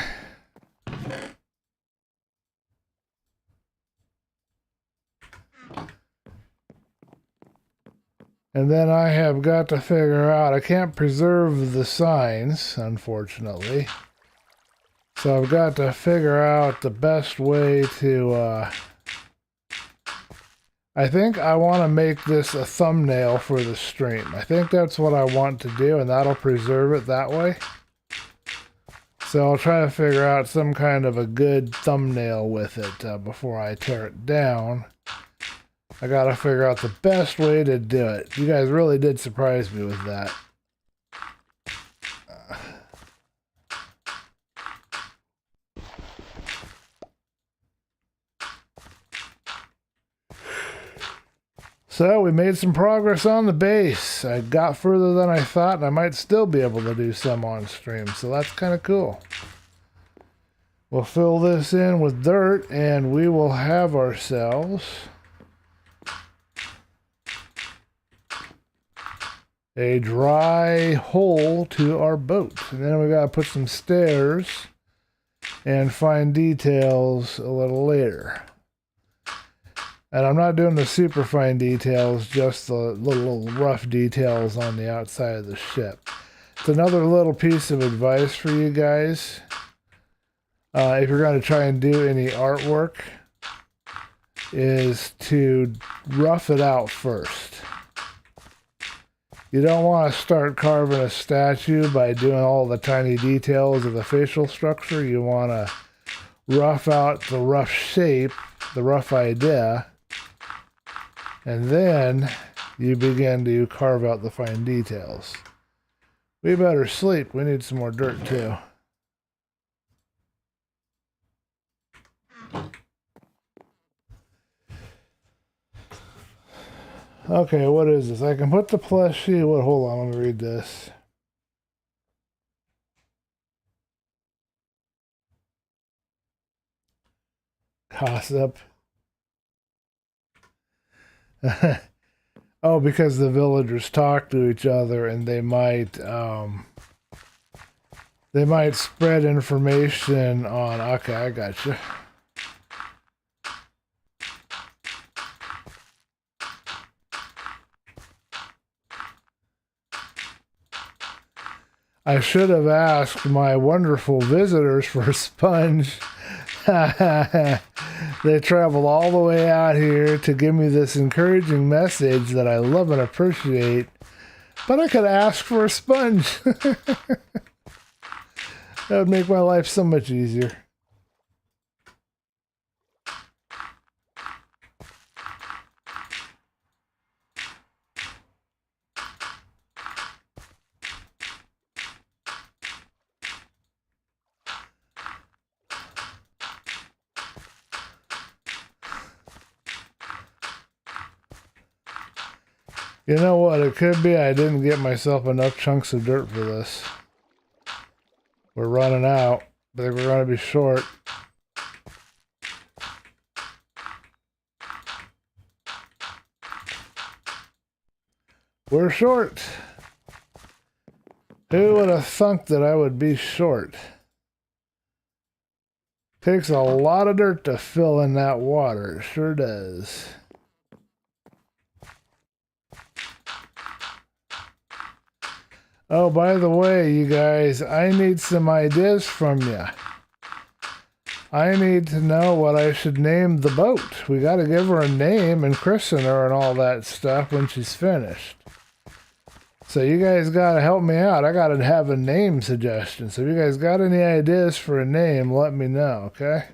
And then I have got to figure out, I can't preserve the signs, unfortunately. So I've got to figure out the best way to, I think I want to make this a thumbnail for the stream. I think that's what I want to do, and that'll preserve it that way. So I'll try to figure out some kind of a good thumbnail with it before I tear it down. I gotta figure out the best way to do it. You guys really did surprise me with that. So we made some progress on the base. I got further than I thought, and I might still be able to do some on stream. So that's kind of cool. We'll fill this in with dirt, and we will have ourselves a dry hole to our boat. And then we gotta put some stairs and fine details a little later. And I'm not doing the super fine details, just the little rough details on the outside of the ship. It's another little piece of advice for you guys. If you're going to try and do any artwork, is to rough it out first. You don't want to start carving a statue by doing all the tiny details of the facial structure. You want to rough out the rough shape, the rough idea, and then you begin to carve out the fine details. We better sleep. We need some more dirt too. Okay, what is this? I can put the plushie. What? Hold on, let me read this. Gossip. Oh, because the villagers talk to each other, and they might spread information on. Okay, I got you. I should have asked my wonderful visitors for a sponge. They traveled all the way out here to give me this encouraging message that I love and appreciate. But I could ask for a sponge. That would make my life so much easier. You know what? It could be I didn't get myself enough chunks of dirt for this. We're running out. I think we're going to be short. We're short. Who would have thunk that I would be short? Takes a lot of dirt to fill in that water. It sure does. Oh, by the way, you guys, I need some ideas from you. I need to know what I should name the boat. We got to give her a name and christen her and all that stuff when she's finished. So you guys got to help me out. I got to have a name suggestion. So if you guys got any ideas for a name, let me know, okay?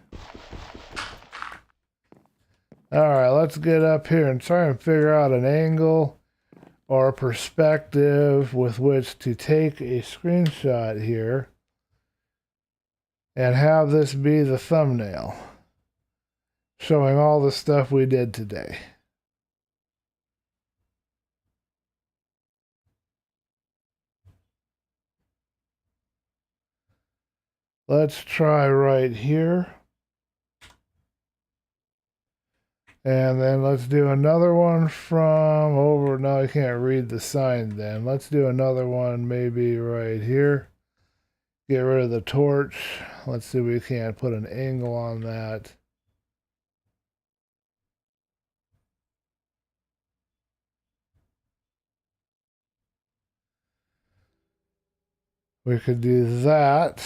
All right, let's get up here and try and figure out an angle or a perspective with which to take a screenshot here and have this be the thumbnail showing all the stuff we did today. Let's try right here. And then let's do another one from over. No, I can't read the sign then. Let's do another one maybe right here. Get rid of the torch. Let's see if we can't put an angle on that. We could do that.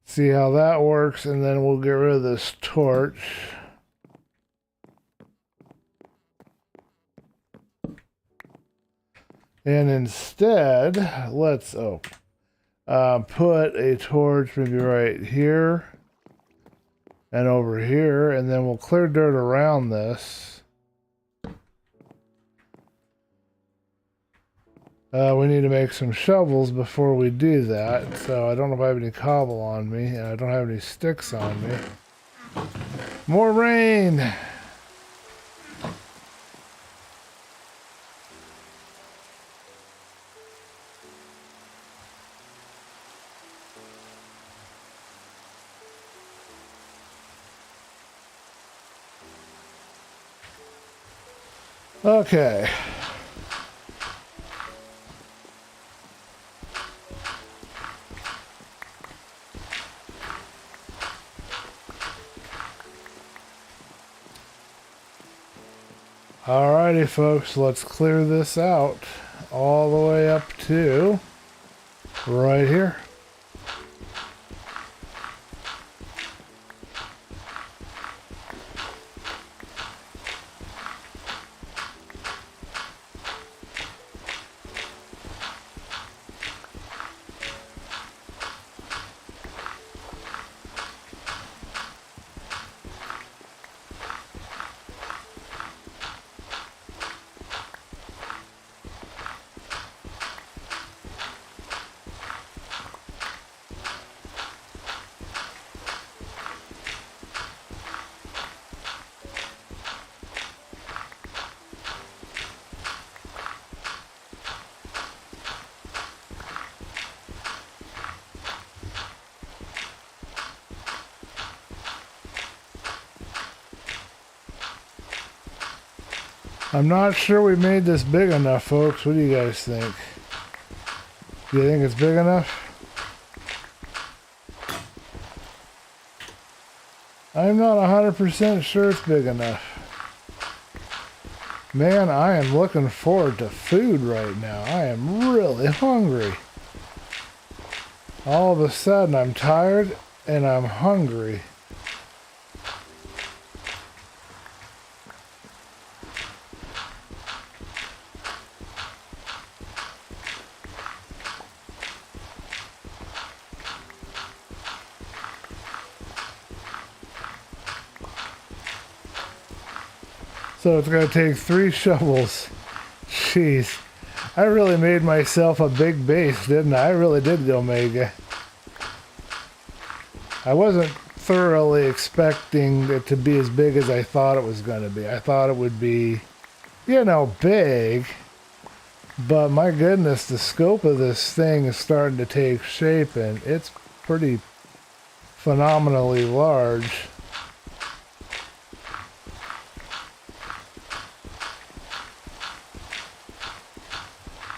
See how that works, and then we'll get rid of this torch. And instead, let's put a torch maybe right here. and over here, and then we'll clear dirt around this. We need to make some shovels before we do that, so I don't know if I have any cobble on me, and I don't have any sticks on me. More rain! Okay. Alrighty, folks, let's clear this out all the way up to right here. I'm not sure we made this big enough, folks. What do you guys think? Do you think it's big enough? I'm not 100% sure it's big enough. Man, I am looking forward to food right now. I am really hungry. All of a sudden, I'm tired and I'm hungry. So it's going to take 3 shovels. Jeez. I really made myself a big base, didn't I? I really did go mega. I wasn't thoroughly expecting it to be as big as I thought it was going to be. I thought it would be, you know, big. But my goodness, the scope of this thing is starting to take shape, and it's pretty phenomenally large.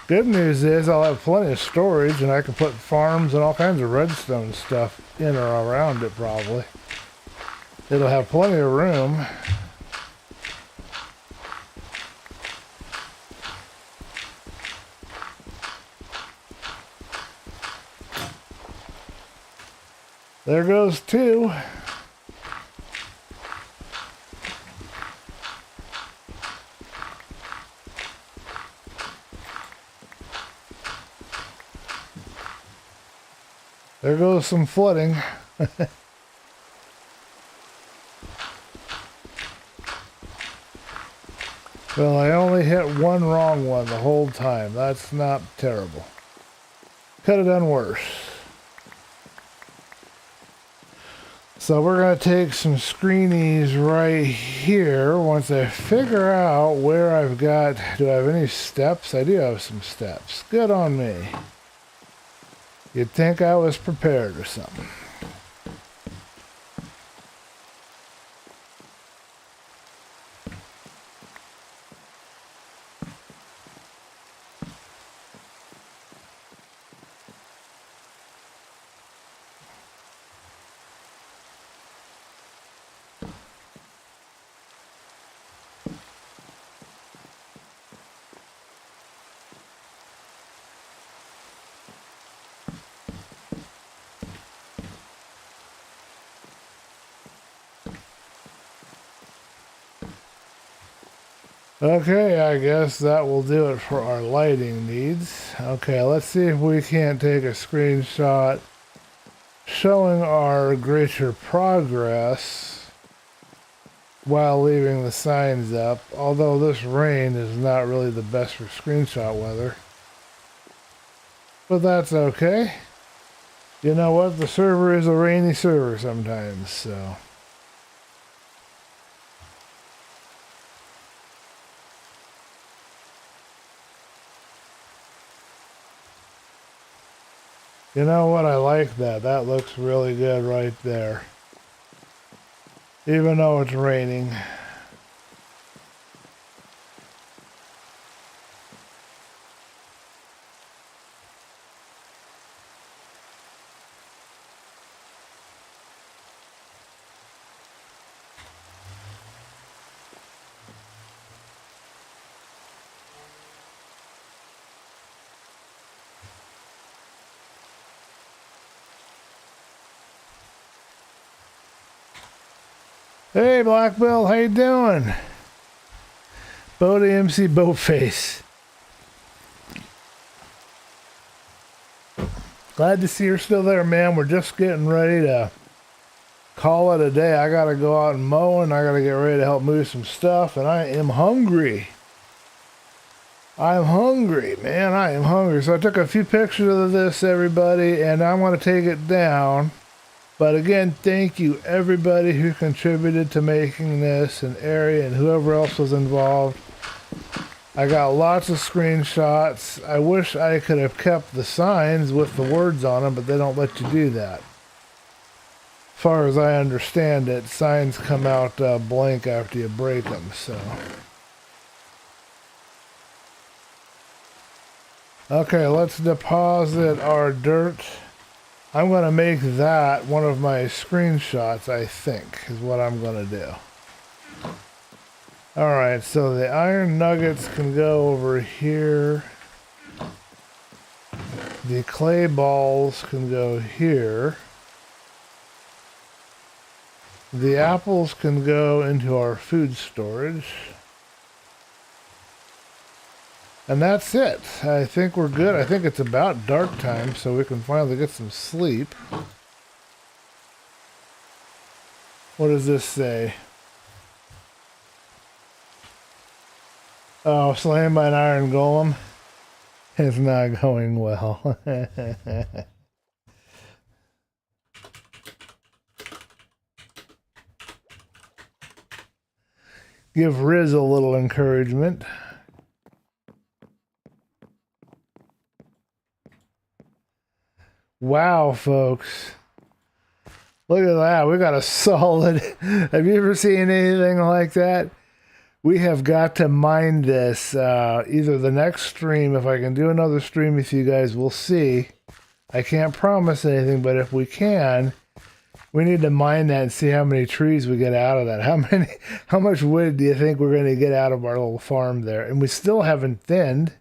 Good news is I'll have plenty of storage, and I can put farms and all kinds of redstone stuff in or around it probably. It'll have plenty of room. There goes 2. There goes some flooding. Well, I only hit one wrong one the whole time. That's not terrible. Could have done worse. So we're going to take some screenies right here. Once I figure out where I've got... Do I have any steps? I do have some steps. Good on me. You'd think I was prepared or something. Okay, I guess that will do it for our lighting needs. Okay, let's see if we can't take a screenshot showing our greater progress while leaving the signs up, although this rain is not really the best for screenshot weather. But that's okay. You know what? The server is a rainy server sometimes, so. You know what? I like that. That looks really good right there. Even though it's raining. Hey, Black Bill, how you doing? Boat MC Boatface. Glad to see you're still there, man. We're just getting ready to call it a day. I gotta go out and mow, and I gotta get ready to help move some stuff, and I am hungry. I'm hungry, man. I am hungry. So I took a few pictures of this, everybody, and I want to take it down. But again, thank you everybody who contributed to making this, and Ari and whoever else was involved. I got lots of screenshots. I wish I could have kept the signs with the words on them, but they don't let you do that. As far as I understand it, signs come out blank after you break them, so. Okay, let's deposit our dirt. I'm going to make that one of my screenshots, I think, is what I'm going to do. Alright, so the iron nuggets can go over here. The clay balls can go here. The apples can go into our food storage. And that's it. I think we're good. I think it's about dark time, so we can finally get some sleep. What does this say? Oh, slain by an iron golem. It's not going well. Give Riz a little encouragement. Wow, folks. Look at that. We got a solid... Have you ever seen anything like that? We have got to mine this. Either the next stream, if I can do another stream with you guys, we'll see. I can't promise anything, but if we can, we need to mine that and see how many trees we get out of that. How much wood do you think we're going to get out of our little farm there? And we still haven't thinned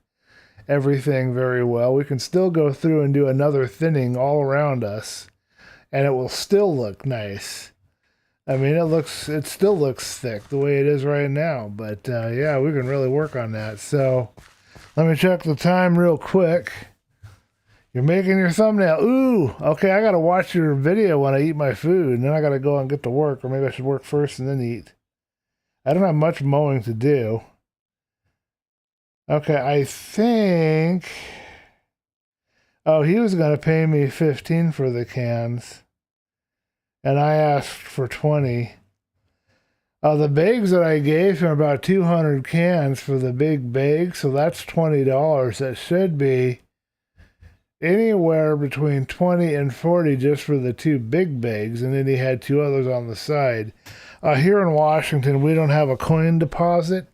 everything very well. We can still go through and do another thinning all around us, and it will still look nice. I mean, it still looks thick the way it is right now, but yeah, we can really work on that. So let me check the time real quick. You're making your thumbnail. Ooh, okay, I gotta watch your video when I eat my food, and then I gotta go and get to work, or maybe I should work first and then eat. I don't have much mowing to do. Okay, I think... Oh, he was going to pay me 15 for the cans. And I asked for 20. The bags that I gave him, about 200 cans for the big bag, so that's $20. That should be anywhere between 20 and 40 just for the two big bags, and then he had two others on the side. Here in Washington, we don't have a coin deposit.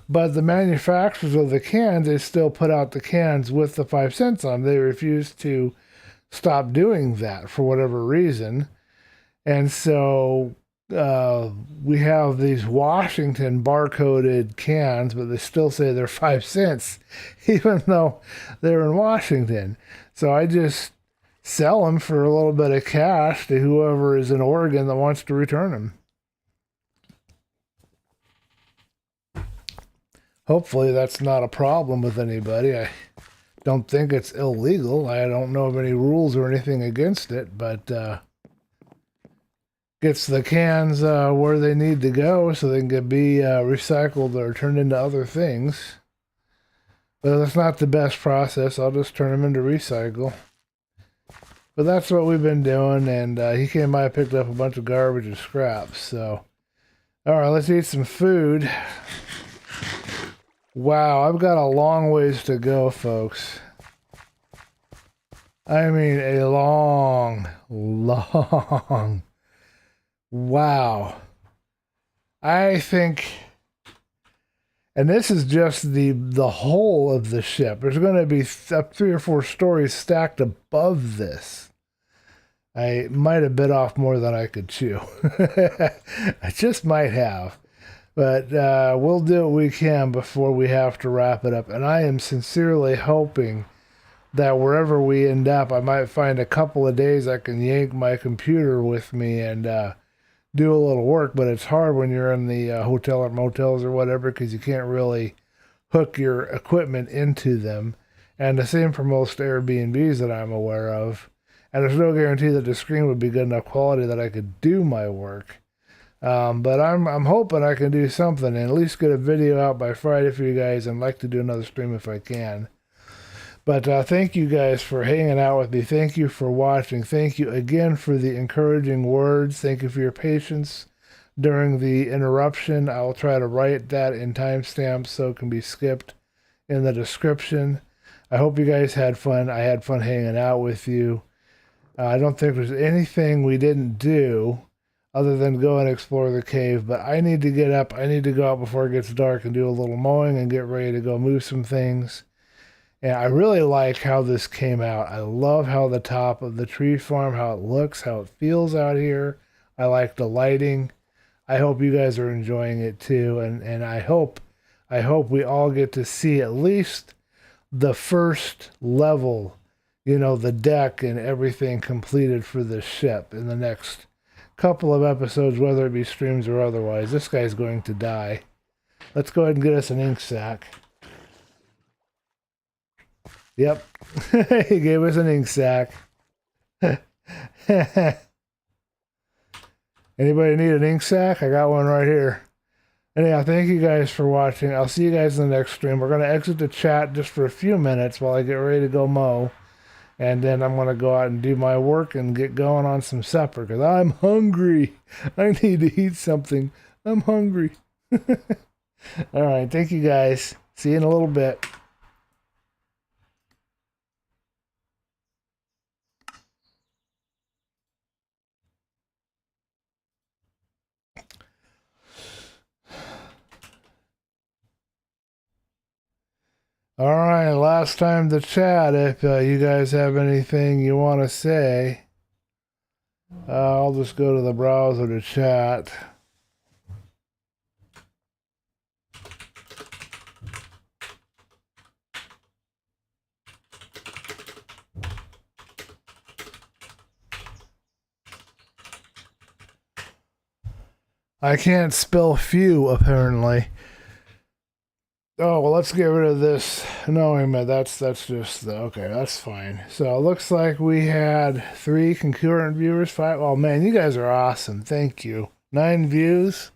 But the manufacturers of the cans, they still put out the cans with the 5 cents on them. They refuse to stop doing that for whatever reason. And so we have these Washington barcoded cans, but they still say they're 5 cents, even though they're in Washington. So I just sell them for a little bit of cash to whoever is in Oregon that wants to return them. Hopefully that's not a problem with anybody. I don't think it's illegal. I don't know of any rules or anything against it, but gets the cans where they need to go so they can be recycled or turned into other things. But that's not the best process. I'll just turn them into recycle. But that's what we've been doing, and he came by and picked up a bunch of garbage and scraps. So, all right, let's eat some food. Wow, I've got a long ways to go, folks. I mean, a long. Wow. I think, and this is just the whole of the ship. There's going to be up 3 or 4 stories stacked above this. I might have bit off more than I could chew. I just might have. But we'll do what we can before we have to wrap it up. And I am sincerely hoping that wherever we end up, I might find a couple of days I can yank my computer with me and do a little work. But it's hard when you're in the hotel or motels or whatever, because you can't really hook your equipment into them. And the same for most Airbnbs that I'm aware of. And there's no guarantee that the screen would be good enough quality that I could do my work. But I'm hoping I can do something and at least get a video out by Friday for you guys, and like to do another stream if I can. But thank you guys for hanging out with me. Thank you for watching. Thank you again for the encouraging words. Thank you for your patience during the interruption. I'll try to write that in timestamps so it can be skipped in the description. I hope you guys had fun. I had fun hanging out with you. I don't think there's anything we didn't do other than go and explore the cave, but I need to get up. I need to go out before it gets dark and do a little mowing and get ready to go move some things. And I really like how this came out. I love how the top of the tree farm, how it looks, how it feels out here. I like the lighting. I hope you guys are enjoying it too, and I hope we all get to see at least the first level, you know, the deck and everything completed for this ship in the next couple of episodes, whether it be streams or otherwise. This guy's going to die. Let's go ahead and get us an ink sac. Yep. He gave us an ink sac. Anybody need an ink sac? I got one right here. Anyhow, thank you guys for watching. I'll see you guys in the next stream. We're going to exit the chat just for a few minutes while I get ready to go mow. And then I'm going to go out and do my work and get going on some supper, because I'm hungry. I need to eat something. I'm hungry. All right. Thank you guys. See you in a little bit. All right, last time to chat. If you guys have anything you want to say, I'll just go to the browser to chat. I can't spell few, apparently. Oh, well, let's get rid of this. No, wait a minute. That's just the, okay, that's fine. So it looks like we had 3 concurrent viewers, 5. Oh, man, you guys are awesome. Thank you. 9 views.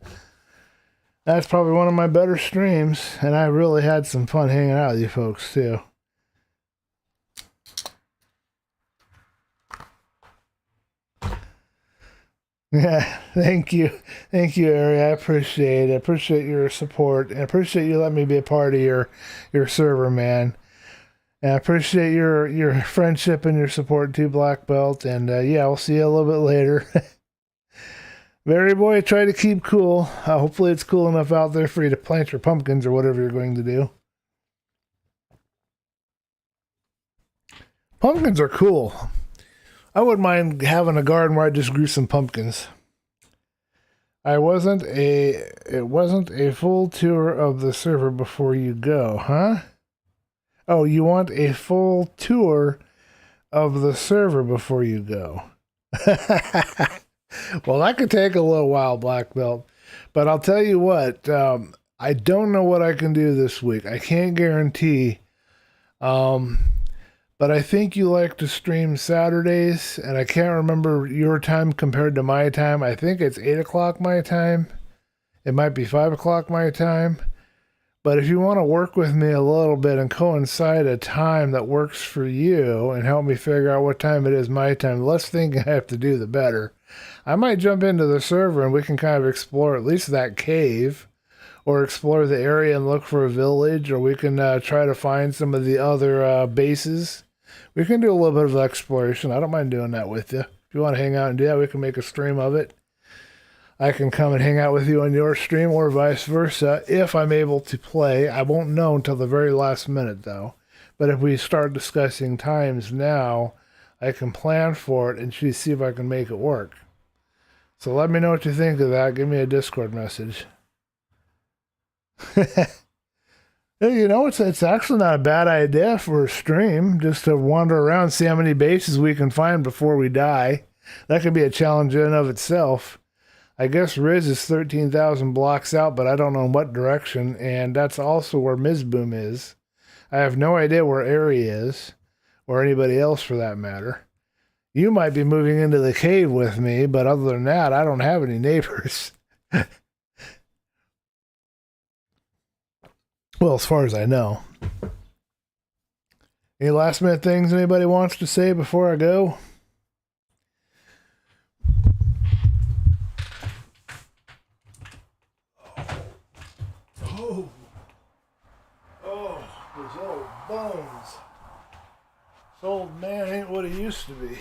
That's probably one of my better streams, and I really had some fun hanging out with you folks, too. Yeah, thank you, Ari. I appreciate it. I appreciate your support, and I appreciate you letting me be a part of your server, man. And I appreciate your friendship and your support too, Black Belt. And yeah, we'll see you a little bit later. Berry boy, try to keep cool. Hopefully, it's cool enough out there for you to plant your pumpkins or whatever you're going to do. Pumpkins are cool. I wouldn't mind having a garden where I just grew some pumpkins. It wasn't a full tour of the server before you go, huh? Oh, you want a full tour of the server before you go. Well, that could take a little while, Black Belt. But I'll tell you what, I don't know what I can do this week. I can't guarantee But I think you like to stream Saturdays, and I can't remember your time compared to my time. I think it's 8 o'clock my time. It might be 5 o'clock my time. But if you want to work with me a little bit and coincide a time that works for you and help me figure out what time it is my time, the less thinking I have to do, the better. I might jump into the server and we can kind of explore at least that cave, or explore the area and look for a village, or we can try to find some of the other bases. We can do a little bit of exploration. I don't mind doing that with you. If you want to hang out and do that, we can make a stream of it. I can come and hang out with you on your stream, or vice versa, if I'm able to play. I won't know until the very last minute, though. But if we start discussing times now, I can plan for it and see if I can make it work. So let me know what you think of that. Give me a Discord message. You know, it's actually not a bad idea for a stream, just to wander around, see how many bases we can find before we die. That could be a challenge in and of itself. I guess Riz is 13,000 blocks out, but I don't know in what direction, and that's also where Mizboom is. I have no idea where Ari is, or anybody else for that matter. You might be moving into the cave with me, but other than that, I don't have any neighbors. Well, as far as I know. Any last minute things anybody wants to say before I go? Oh, those old bones. This old man ain't what he used to be.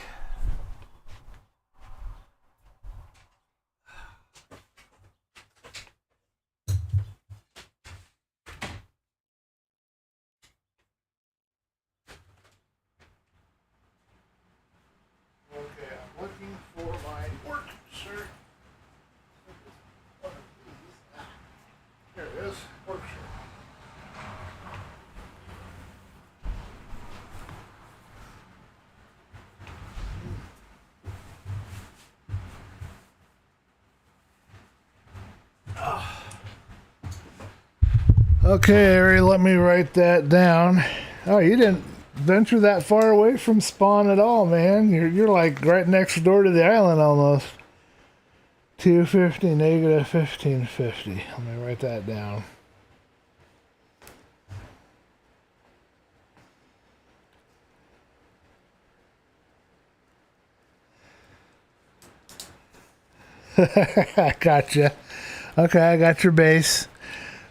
Okay, Ari, let me write that down. Oh, you didn't venture that far away from spawn at all, man. You're like right next door to the island almost. 250, negative 1550. Let me write that down. I gotcha. Okay, I got your base.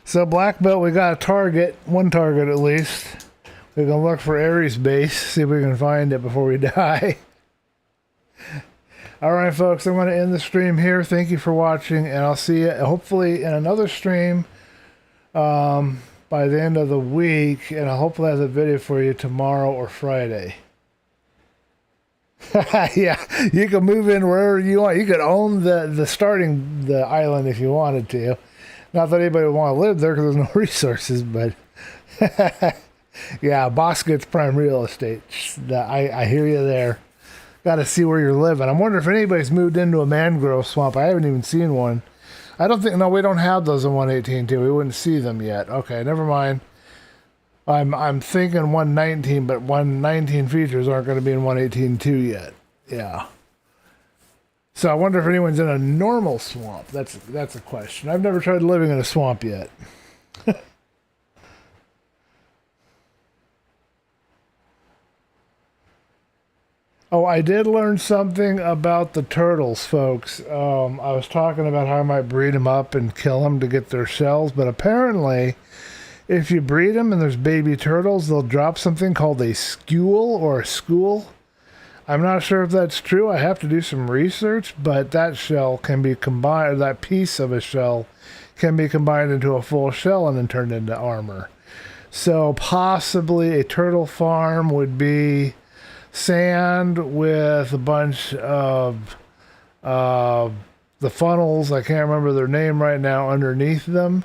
So black belt, we got a target, one target at least. We're gonna look for Aries base, see if we can find it before we die. All right, folks, I'm going to end the stream here. Thank you for watching, and I'll see you hopefully in another stream by the end of the week, and I'll hopefully have a video for you tomorrow or Friday. Yeah, you can move in wherever you want. You could own the island if you wanted to. Not that anybody would want to live there because there's no resources, but yeah, boss gets prime real estate. I hear you there. Got to see where you're living. I'm wondering if anybody's moved into a mangrove swamp. I haven't even seen one. I don't think, no, we don't have those in 118.2. We wouldn't see them yet. Okay, never mind. I'm thinking 119, but 119 features aren't going to be in 118.2 yet. Yeah. So I wonder if anyone's in a normal swamp. That's a question. I've never tried living in a swamp yet. Oh, I did learn something about the turtles, folks. I was talking about how I might breed them up and kill them to get their shells, but apparently, if you breed them and there's baby turtles, they'll drop something called a skewel or a school. I'm not sure if that's true. I have to do some research, but that shell can be combined, that piece of a shell can be combined into a full shell and then turned into armor. So possibly a turtle farm would be sand with a bunch of the funnels, I can't remember their name right now, underneath them.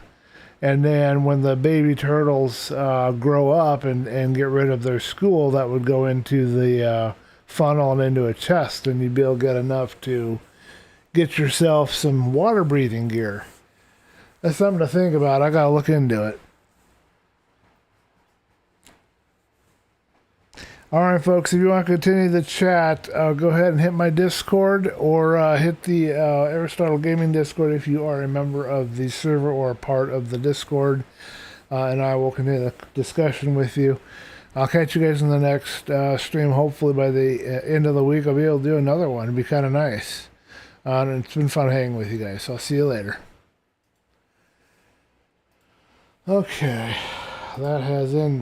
And then when the baby turtles grow up and get rid of their school, that would go into the funnel and into a chest, and you'd be able to get enough to get yourself some water breathing gear. That's something to think about. I gotta look into it. All right, folks, if you want to continue the chat, go ahead and hit my Discord or hit the Aristotle Gaming Discord if you are a member of the server or a part of the Discord, and I will continue the discussion with you. I'll catch you guys in the next stream. Hopefully by the end of the week, I'll be able to do another one. It'd be kind of nice. And it's been fun hanging with you guys, so I'll see you later. Okay, that has ended.